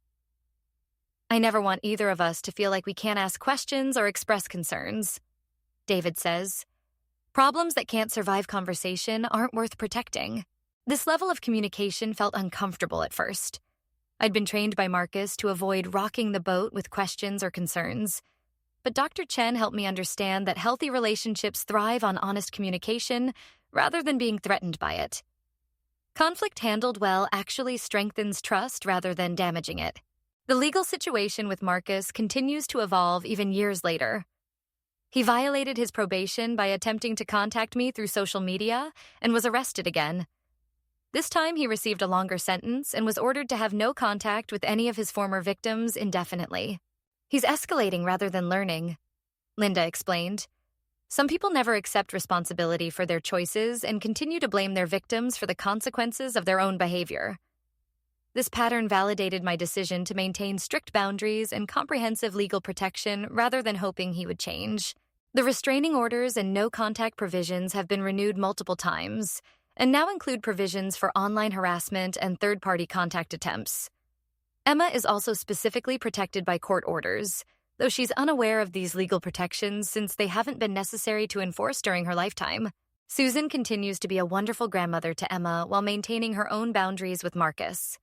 I never want either of us to feel like we can't ask questions or express concerns, David says. Problems that can't survive conversation aren't worth protecting. This level of communication felt uncomfortable at first. I'd been trained by Marcus to avoid rocking the boat with questions or concerns. But Dr. Chen helped me understand that healthy relationships thrive on honest communication rather than being threatened by it. Conflict handled well actually strengthens trust rather than damaging it. The legal situation with Marcus continues to evolve even years later. He violated his probation by attempting to contact me through social media and was arrested again. This time he received a longer sentence and was ordered to have no contact with any of his former victims indefinitely. He's escalating rather than learning, Linda explained. Some people never accept responsibility for their choices and continue to blame their victims for the consequences of their own behavior. This pattern validated my decision to maintain strict boundaries and comprehensive legal protection rather than hoping he would change. The restraining orders and no-contact provisions have been renewed multiple times, and now include provisions for online harassment and third-party contact attempts. Emma is also specifically protected by court orders, though she's unaware of these legal protections since they haven't been necessary to enforce during her lifetime. Susan continues to be a wonderful grandmother to Emma while maintaining her own boundaries with Marcus.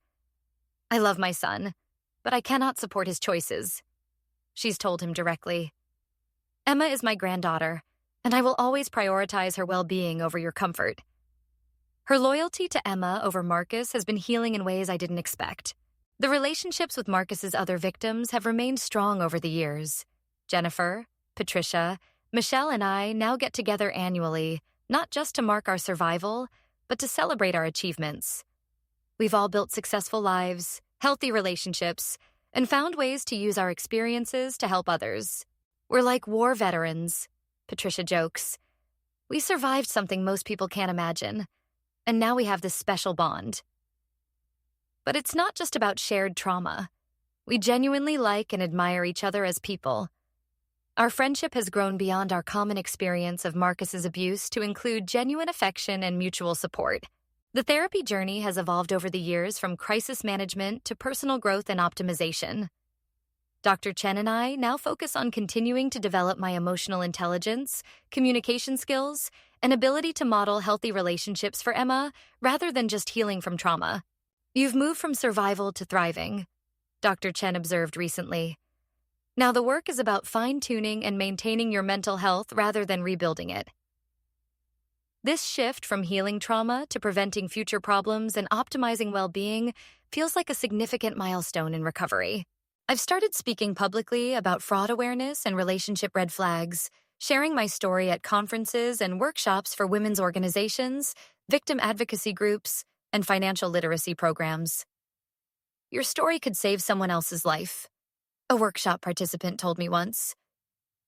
I love my son, but I cannot support his choices, she's told him directly. Emma is my granddaughter, and I will always prioritize her well-being over your comfort. Her loyalty to Emma over Marcus has been healing in ways I didn't expect. The relationships with Marcus's other victims have remained strong over the years. Jennifer, Patricia, Michelle, and I now get together annually, not just to mark our survival, but to celebrate our achievements. We've all built successful lives, healthy relationships, and found ways to use our experiences to help others. We're like war veterans, Patricia jokes. We survived something most people can't imagine, and now we have this special bond. But it's not just about shared trauma. We genuinely like and admire each other as people. Our friendship has grown beyond our common experience of Marcus's abuse to include genuine affection and mutual support. The therapy journey has evolved over the years from crisis management to personal growth and optimization. Dr. Chen and I now focus on continuing to develop my emotional intelligence, communication skills, and ability to model healthy relationships for Emma rather than just healing from trauma. You've moved from survival to thriving, Dr. Chen observed recently. Now the work is about fine-tuning and maintaining your mental health rather than rebuilding it. This shift from healing trauma to preventing future problems and optimizing well-being feels like a significant milestone in recovery. I've started speaking publicly about fraud awareness and relationship red flags, sharing my story at conferences and workshops for women's organizations, victim advocacy groups, and financial literacy programs. Your story could save someone else's life, a workshop participant told me once.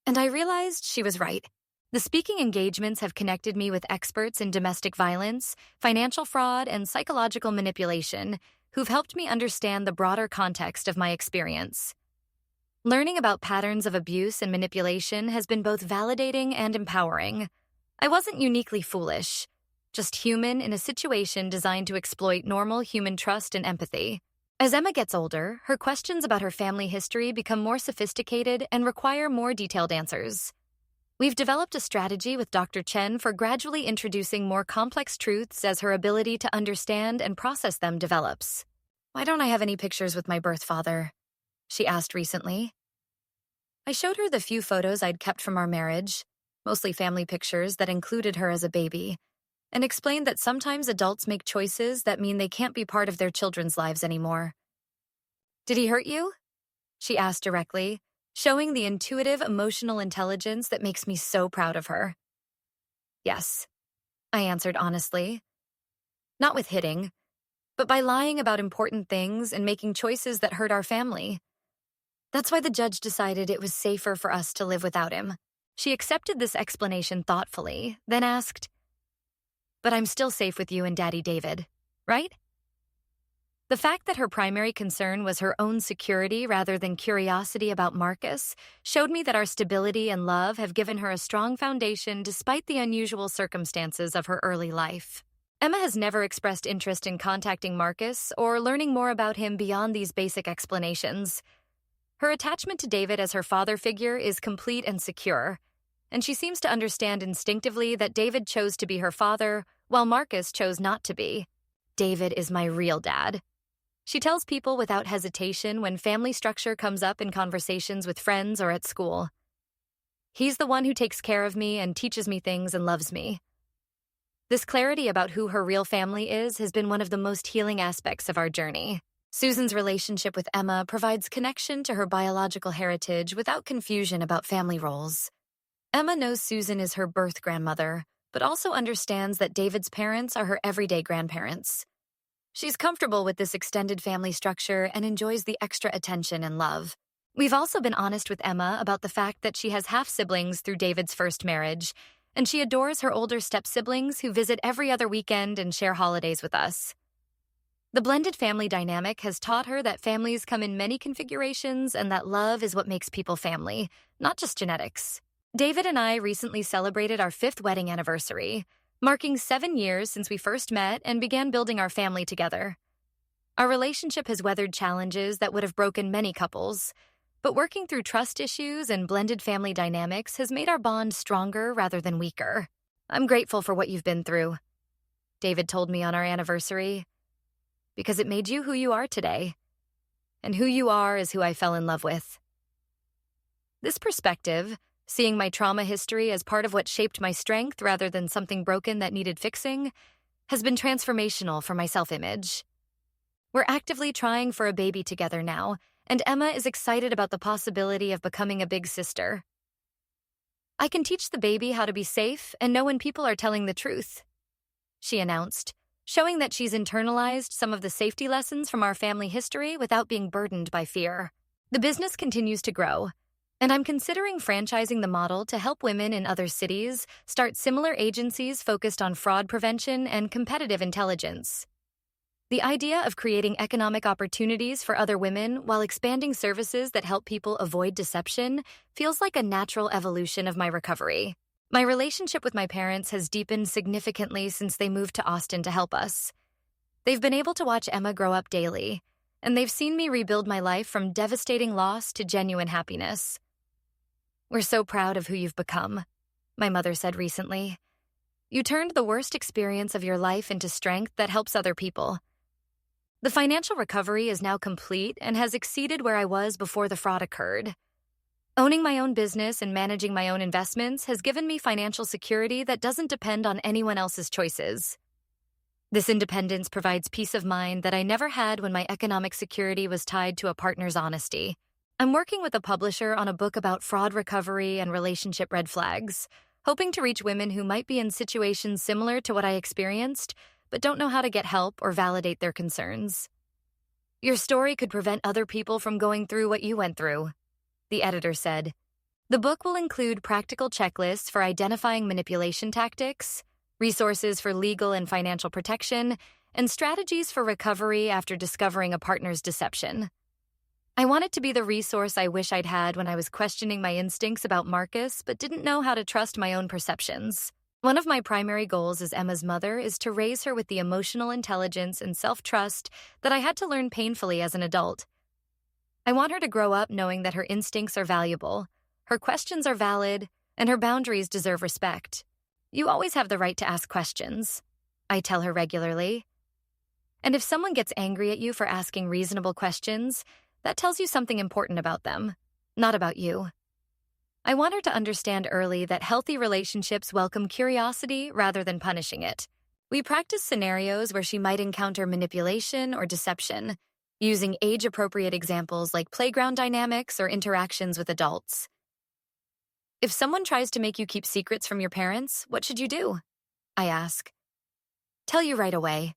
And I realized she was right. The speaking engagements have connected me with experts in domestic violence, financial fraud, and psychological manipulation who've helped me understand the broader context of my experience. Learning about patterns of abuse and manipulation has been both validating and empowering. I wasn't uniquely foolish, just human in a situation designed to exploit normal human trust and empathy. As Emma gets older, her questions about her family history become more sophisticated and require more detailed answers. We've developed a strategy with Dr. Chen for gradually introducing more complex truths as her ability to understand and process them develops. "Why don't I have any pictures with my birth father?" she asked recently. I showed her the few photos I'd kept from our marriage, mostly family pictures that included her as a baby, and explained that sometimes adults make choices that mean they can't be part of their children's lives anymore. "Did he hurt you?" she asked directly, showing the intuitive emotional intelligence that makes me so proud of her. "Yes," I answered honestly. "Not with hitting, but by lying about important things and making choices that hurt our family. That's why the judge decided it was safer for us to live without him." She accepted this explanation thoughtfully, then asked, "But I'm still safe with you and Daddy David, right?" The fact that her primary concern was her own security rather than curiosity about Marcus showed me that our stability and love have given her a strong foundation despite the unusual circumstances of her early life. Emma has never expressed interest in contacting Marcus or learning more about him beyond these basic explanations. Her attachment to David as her father figure is complete and secure, and she seems to understand instinctively that David chose to be her father while Marcus chose not to be. "David is my real dad," she tells people without hesitation when family structure comes up in conversations with friends or at school. "He's the one who takes care of me and teaches me things and loves me." This clarity about who her real family is has been one of the most healing aspects of our journey. Susan's relationship with Emma provides connection to her biological heritage without confusion about family roles. Emma knows Susan is her birth grandmother, but also understands that David's parents are her everyday grandparents. She's comfortable with this extended family structure and enjoys the extra attention and love. We've also been honest with Emma about the fact that she has half-siblings through David's first marriage, and she adores her older step-siblings who visit every other weekend and share holidays with us. The blended family dynamic has taught her that families come in many configurations and that love is what makes people family, not just genetics. David and I recently celebrated our 5th wedding anniversary, marking 7 years since we first met and began building our family together. Our relationship has weathered challenges that would have broken many couples, but working through trust issues and blended family dynamics has made our bond stronger rather than weaker. "I'm grateful for what you've been through," David told me on our anniversary, "because it made you who you are today. And who you are is who I fell in love with." This perspective, seeing my trauma history as part of what shaped my strength rather than something broken that needed fixing, has been transformational for my self-image. We're actively trying for a baby together now, and Emma is excited about the possibility of becoming a big sister. "I can teach the baby how to be safe and know when people are telling the truth," she announced, showing that she's internalized some of the safety lessons from our family history without being burdened by fear. The business continues to grow, and I'm considering franchising the model to help women in other cities start similar agencies focused on fraud prevention and competitive intelligence. The idea of creating economic opportunities for other women while expanding services that help people avoid deception feels like a natural evolution of my recovery. My relationship with my parents has deepened significantly since they moved to Austin to help us. They've been able to watch Emma grow up daily, and they've seen me rebuild my life from devastating loss to genuine happiness. "We're so proud of who you've become," my mother said recently. "You turned the worst experience of your life into strength that helps other people." The financial recovery is now complete and has exceeded where I was before the fraud occurred. Owning my own business and managing my own investments has given me financial security that doesn't depend on anyone else's choices. This independence provides peace of mind that I never had when my economic security was tied to a partner's honesty. I'm working with a publisher on a book about fraud recovery and relationship red flags, hoping to reach women who might be in situations similar to what I experienced, but don't know how to get help or validate their concerns. "Your story could prevent other people from going through what you went through," the editor said. "The book will include practical checklists for identifying manipulation tactics, resources for legal and financial protection, and strategies for recovery after discovering a partner's deception." I want it to be the resource I wish I'd had when I was questioning my instincts about Marcus but didn't know how to trust my own perceptions. One of my primary goals as Emma's mother is to raise her with the emotional intelligence and self-trust that I had to learn painfully as an adult. I want her to grow up knowing that her instincts are valuable, her questions are valid, and her boundaries deserve respect. "You always have the right to ask questions," I tell her regularly. And if someone gets angry at you for asking reasonable questions, that tells you something important about them, not about you. I want her to understand early that healthy relationships welcome curiosity rather than punishing it. We practice scenarios where she might encounter manipulation or deception, using age-appropriate examples like playground dynamics or interactions with adults. "If someone tries to make you keep secrets from your parents, what should you do?" I ask. "Tell you right away,"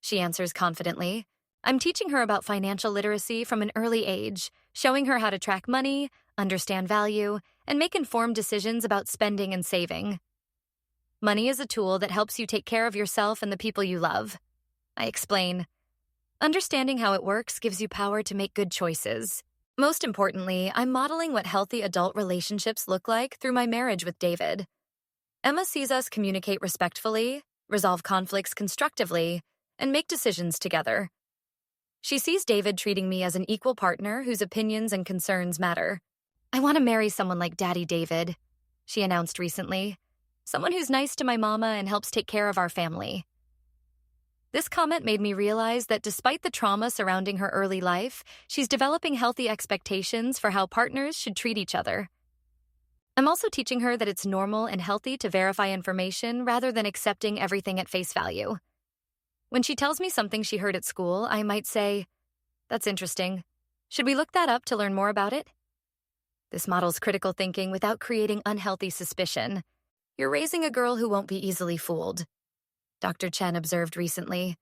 she answers confidently. I'm teaching her about financial literacy from an early age, showing her how to track money, understand value, and make informed decisions about spending and saving. "Money is a tool that helps you take care of yourself and the people you love," I explain. "Understanding how it works gives you power to make good choices." Most importantly, I'm modeling what healthy adult relationships look like through my marriage with David. Emma sees us communicate respectfully, resolve conflicts constructively, and make decisions together. She sees David treating me as an equal partner whose opinions and concerns matter. "I want to marry someone like Daddy David," she announced recently. "Someone who's nice to my mama and helps take care of our family." This comment made me realize that despite the trauma surrounding her early life, she's developing healthy expectations for how partners should treat each other. I'm also teaching her that it's normal and healthy to verify information rather than accepting everything at face value. When she tells me something she heard at school, I might say, "That's interesting. Should we look that up to learn more about it?" This models critical thinking without creating unhealthy suspicion. "You're raising a girl who won't be easily fooled," Dr. Chen observed recently.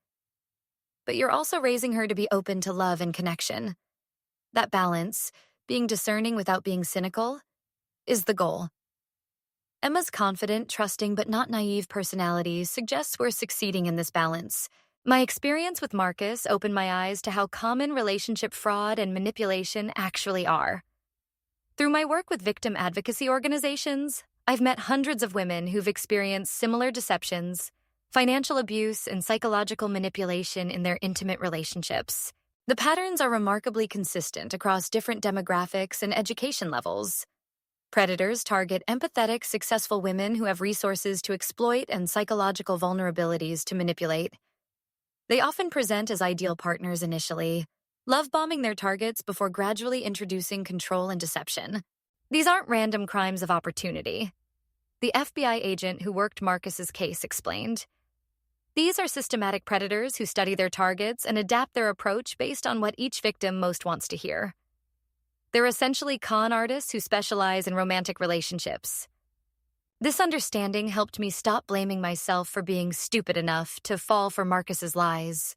"But you're also raising her to be open to love and connection. That balance, being discerning without being cynical, is the goal." Emma's confident, trusting, but not naive personality suggests we're succeeding in this balance. My experience with Marcus opened my eyes to how common relationship fraud and manipulation actually are. Through my work with victim advocacy organizations, I've met hundreds of women who've experienced similar deceptions, financial abuse, and psychological manipulation in their intimate relationships. The patterns are remarkably consistent across different demographics and education levels. Predators target empathetic, successful women who have resources to exploit and psychological vulnerabilities to manipulate. They often present as ideal partners initially, love-bombing their targets before gradually introducing control and deception. These aren't random crimes of opportunity. The FBI agent who worked Marcus's case explained. These are systematic predators who study their targets and adapt their approach based on what each victim most wants to hear. They're essentially con artists who specialize in romantic relationships. This understanding helped me stop blaming myself for being stupid enough to fall for Marcus's lies.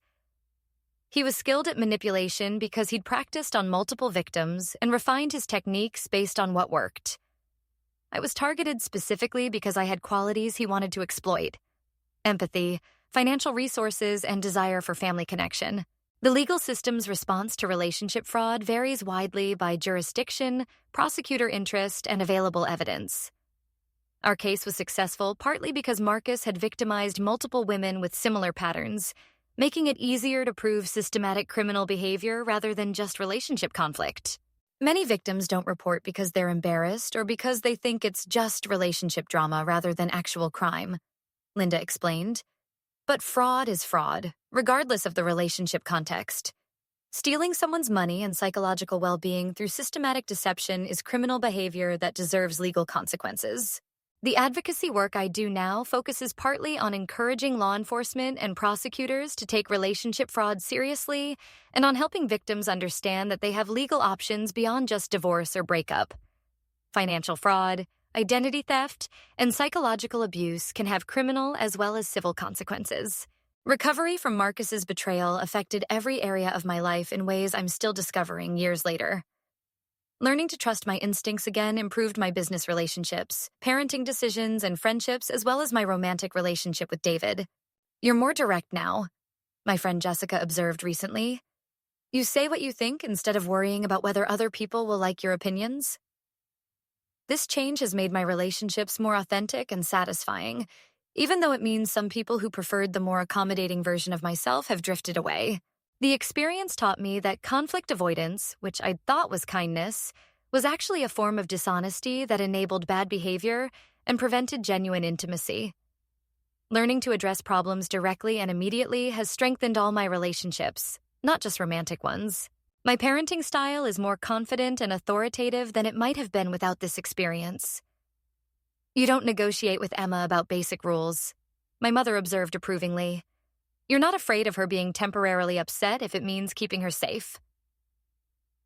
He was skilled at manipulation because he'd practiced on multiple victims and refined his techniques based on what worked. I was targeted specifically because I had qualities he wanted to exploit: empathy, financial resources, and desire for family connection. The legal system's response to relationship fraud varies widely by jurisdiction, prosecutor interest, and available evidence. Our case was successful partly because Marcus had victimized multiple women with similar patterns, making it easier to prove systematic criminal behavior rather than just relationship conflict. Many victims don't report because they're embarrassed or because they think it's just relationship drama rather than actual crime, Linda explained. But fraud is fraud, regardless of the relationship context. Stealing someone's money and psychological well-being through systematic deception is criminal behavior that deserves legal consequences. The advocacy work I do now focuses partly on encouraging law enforcement and prosecutors to take relationship fraud seriously and on helping victims understand that they have legal options beyond just divorce or breakup. Financial fraud, identity theft, and psychological abuse can have criminal as well as civil consequences. Recovery from Marcus's betrayal affected every area of my life in ways I'm still discovering years later. Learning to trust my instincts again improved my business relationships, parenting decisions, and friendships, as well as my romantic relationship with David. "You're more direct now," my friend Jessica observed recently. "You say what you think instead of worrying about whether other people will like your opinions." This change has made my relationships more authentic and satisfying, even though it means some people who preferred the more accommodating version of myself have drifted away. The experience taught me that conflict avoidance, which I thought was kindness, was actually a form of dishonesty that enabled bad behavior and prevented genuine intimacy. Learning to address problems directly and immediately has strengthened all my relationships, not just romantic ones. My parenting style is more confident and authoritative than it might have been without this experience. "You don't negotiate with Emma about basic rules," my mother observed approvingly. "You're not afraid of her being temporarily upset if it means keeping her safe."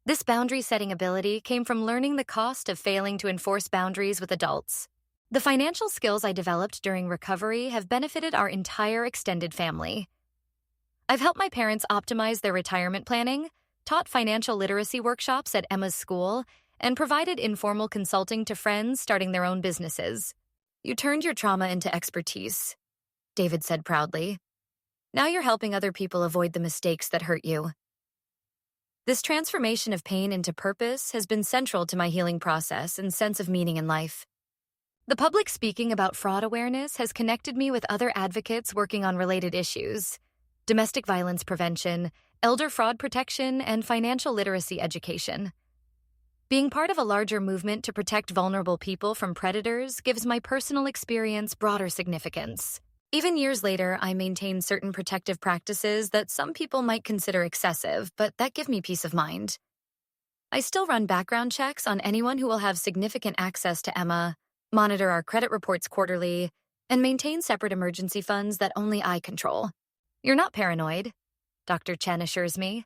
This boundary-setting ability came from learning the cost of failing to enforce boundaries with adults. The financial skills I developed during recovery have benefited our entire extended family. I've helped my parents optimize their retirement planning, taught financial literacy workshops at Emma's school, and provided informal consulting to friends starting their own businesses. "You turned your trauma into expertise," David said proudly. "Now you're helping other people avoid the mistakes that hurt you." This transformation of pain into purpose has been central to my healing process and sense of meaning in life. The public speaking about fraud awareness has connected me with other advocates working on related issues: domestic violence prevention, elder fraud protection, and financial literacy education. Being part of a larger movement to protect vulnerable people from predators gives my personal experience broader significance. Even years later, I maintain certain protective practices that some people might consider excessive, but that give me peace of mind. I still run background checks on anyone who will have significant access to Emma, monitor our credit reports quarterly, and maintain separate emergency funds that only I control. "You're not paranoid," Dr. Chen assures me.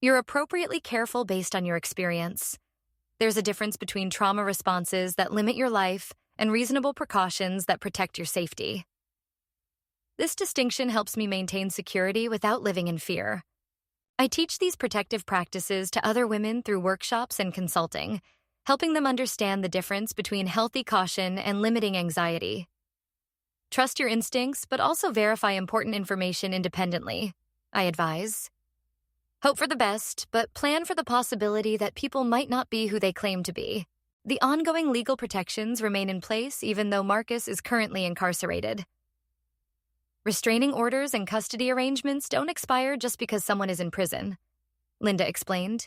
"You're appropriately careful based on your experience. There's a difference between trauma responses that limit your life and reasonable precautions that protect your safety." This distinction helps me maintain security without living in fear. I teach these protective practices to other women through workshops and consulting, helping them understand the difference between healthy caution and limiting anxiety. Trust your instincts, but also verify important information independently, I advise. Hope for the best, but plan for the possibility that people might not be who they claim to be. The ongoing legal protections remain in place even though Marcus is currently incarcerated. Restraining orders and custody arrangements don't expire just because someone is in prison, Linda explained.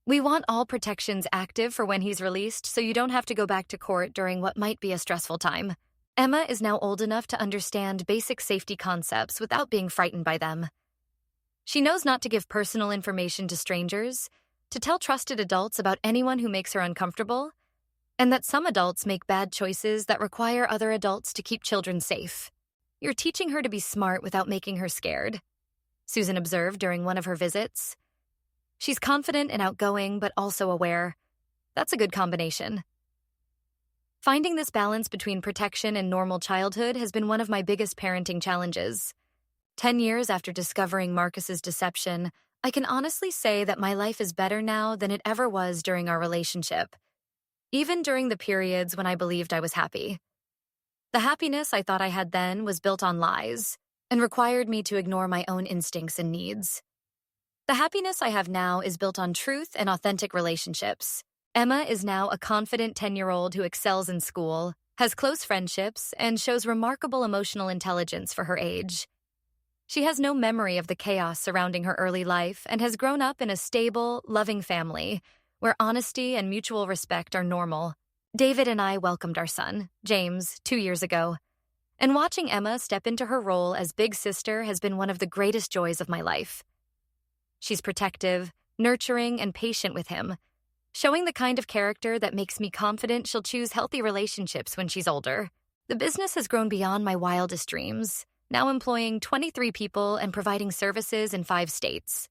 "We want all protections active for when he's released so you don't have to go back to court during what might be a stressful time. Emma is now old enough to understand basic safety concepts without being frightened by them. She knows not to give personal information to strangers, to tell trusted adults about anyone who makes her uncomfortable, and that some adults make bad choices that require other adults to keep children safe. You're teaching her to be smart without making her scared," Susan observed during one of her visits. "She's confident and outgoing, but also aware. That's a good combination." Finding this balance between protection and normal childhood has been one of my biggest parenting challenges. 10 years after discovering Marcus's deception, I can honestly say that my life is better now than it ever was during our relationship, even during the periods when I believed I was happy. The happiness I thought I had then was built on lies and required me to ignore my own instincts and needs. The happiness I have now is built on truth and authentic relationships. Emma is now a confident 10-year-old who excels in school, has close friendships, and shows remarkable emotional intelligence for her age. She has no memory of the chaos surrounding her early life and has grown up in a stable, loving family where honesty and mutual respect are normal. David and I welcomed our son, James, 2 years ago, and watching Emma step into her role as big sister has been one of the greatest joys of my life. She's protective, nurturing, and patient with him, showing the kind of character that makes me confident she'll choose healthy relationships when she's older. The business has grown beyond my wildest dreams, now employing 23 people and providing services in 5 states.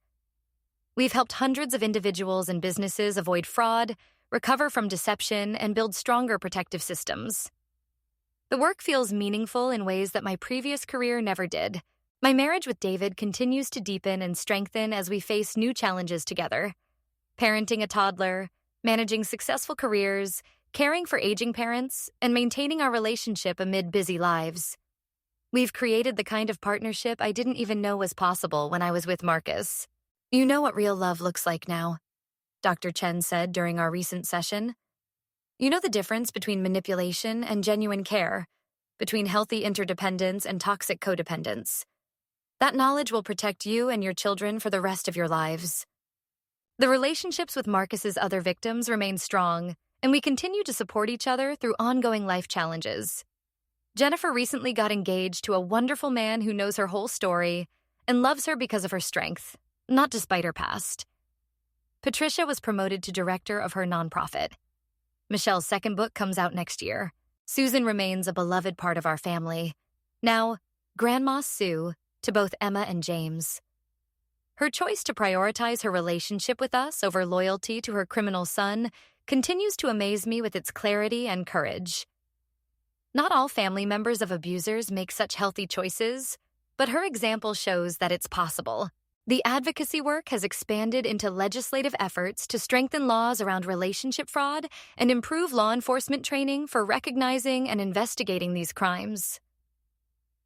We've helped hundreds of individuals and businesses avoid fraud, recover from deception, and build stronger protective systems. The work feels meaningful in ways that my previous career never did. My marriage with David continues to deepen and strengthen as we face new challenges together. Parenting a toddler, managing successful careers, caring for aging parents, and maintaining our relationship amid busy lives. We've created the kind of partnership I didn't even know was possible when I was with Marcus. You know what real love looks like now, Dr. Chen said during our recent session. You know the difference between manipulation and genuine care, between healthy interdependence and toxic codependence. That knowledge will protect you and your children for the rest of your lives. The relationships with Marcus's other victims remain strong, and we continue to support each other through ongoing life challenges. Jennifer recently got engaged to a wonderful man who knows her whole story and loves her because of her strength, not despite her past. Patricia was promoted to director of her nonprofit. Michelle's second book comes out next year. Susan remains a beloved part of our family. Now, Grandma Sue to both Emma and James. Her choice to prioritize her relationship with us over loyalty to her criminal son continues to amaze me with its clarity and courage. Not all family members of abusers make such healthy choices, but her example shows that it's possible. The advocacy work has expanded into legislative efforts to strengthen laws around relationship fraud and improve law enforcement training for recognizing and investigating these crimes.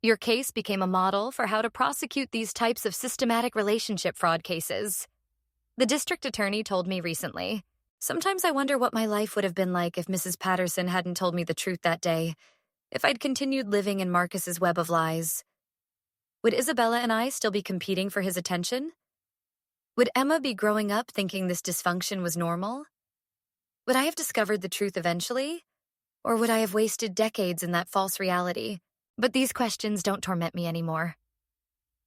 Your case became a model for how to prosecute these types of systematic relationship fraud cases. The district attorney told me recently, "Sometimes I wonder what my life would have been like if Mrs. Patterson hadn't told me the truth that day, if I'd continued living in Marcus's web of lies. Would Isabella and I still be competing for his attention? Would Emma be growing up thinking this dysfunction was normal? Would I have discovered the truth eventually? Or would I have wasted decades in that false reality? But these questions don't torment me anymore.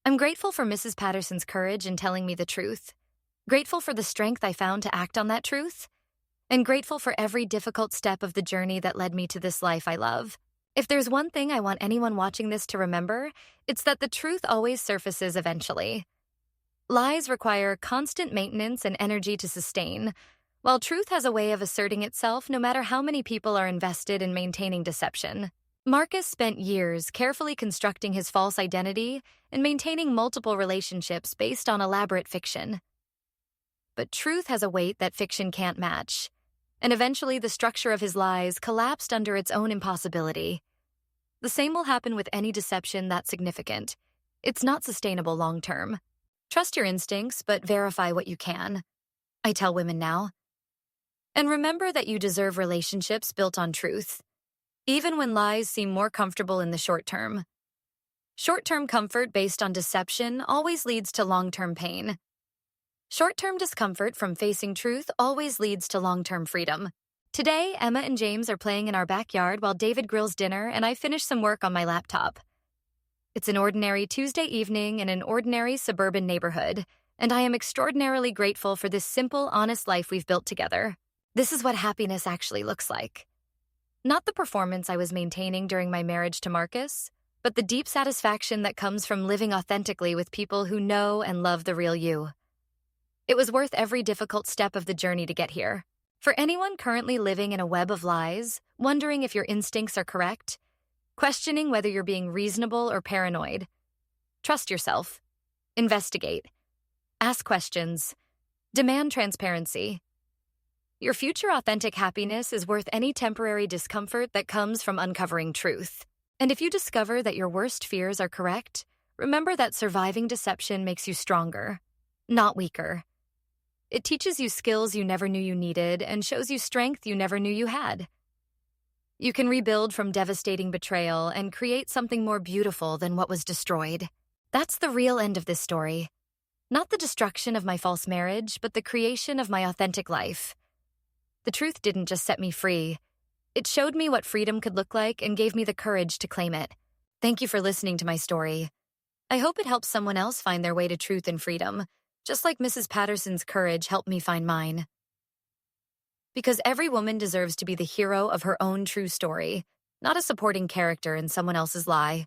I'm grateful for Mrs. Patterson's courage in telling me the truth, grateful for the strength I found to act on that truth, and grateful for every difficult step of the journey that led me to this life I love. If there's one thing I want anyone watching this to remember, it's that the truth always surfaces eventually. Lies require constant maintenance and energy to sustain, while truth has a way of asserting itself no matter how many people are invested in maintaining deception. Marcus spent years carefully constructing his false identity and maintaining multiple relationships based on elaborate fiction. But truth has a weight that fiction can't match, and eventually the structure of his lies collapsed under its own impossibility. The same will happen with any deception that's significant. It's not sustainable long-term. Trust your instincts, but verify what you can, I tell women now. And remember that you deserve relationships built on truth, even when lies seem more comfortable in the short term. Short-term comfort based on deception always leads to long-term pain. Short-term discomfort from facing truth always leads to long-term freedom. Today, Emma and James are playing in our backyard while David grills dinner and I finish some work on my laptop. It's an ordinary Tuesday evening in an ordinary suburban neighborhood, and I am extraordinarily grateful for this simple, honest life we've built together. This is what happiness actually looks like. Not the performance I was maintaining during my marriage to Marcus, but the deep satisfaction that comes from living authentically with people who know and love the real you. It was worth every difficult step of the journey to get here. For anyone currently living in a web of lies, wondering if your instincts are correct, questioning whether you're being reasonable or paranoid, trust yourself. Investigate. Ask questions. Demand transparency. Your future authentic happiness is worth any temporary discomfort that comes from uncovering truth. And if you discover that your worst fears are correct, remember that surviving deception makes you stronger, not weaker. It teaches you skills you never knew you needed and shows you strength you never knew you had. You can rebuild from devastating betrayal and create something more beautiful than what was destroyed. That's the real end of this story. Not the destruction of my false marriage, but the creation of my authentic life. The truth didn't just set me free. It showed me what freedom could look like and gave me the courage to claim it. Thank you for listening to my story. I hope it helps someone else find their way to truth and freedom, just like Mrs. Patterson's courage helped me find mine. Because every woman deserves to be the hero of her own true story, not a supporting character in someone else's lie.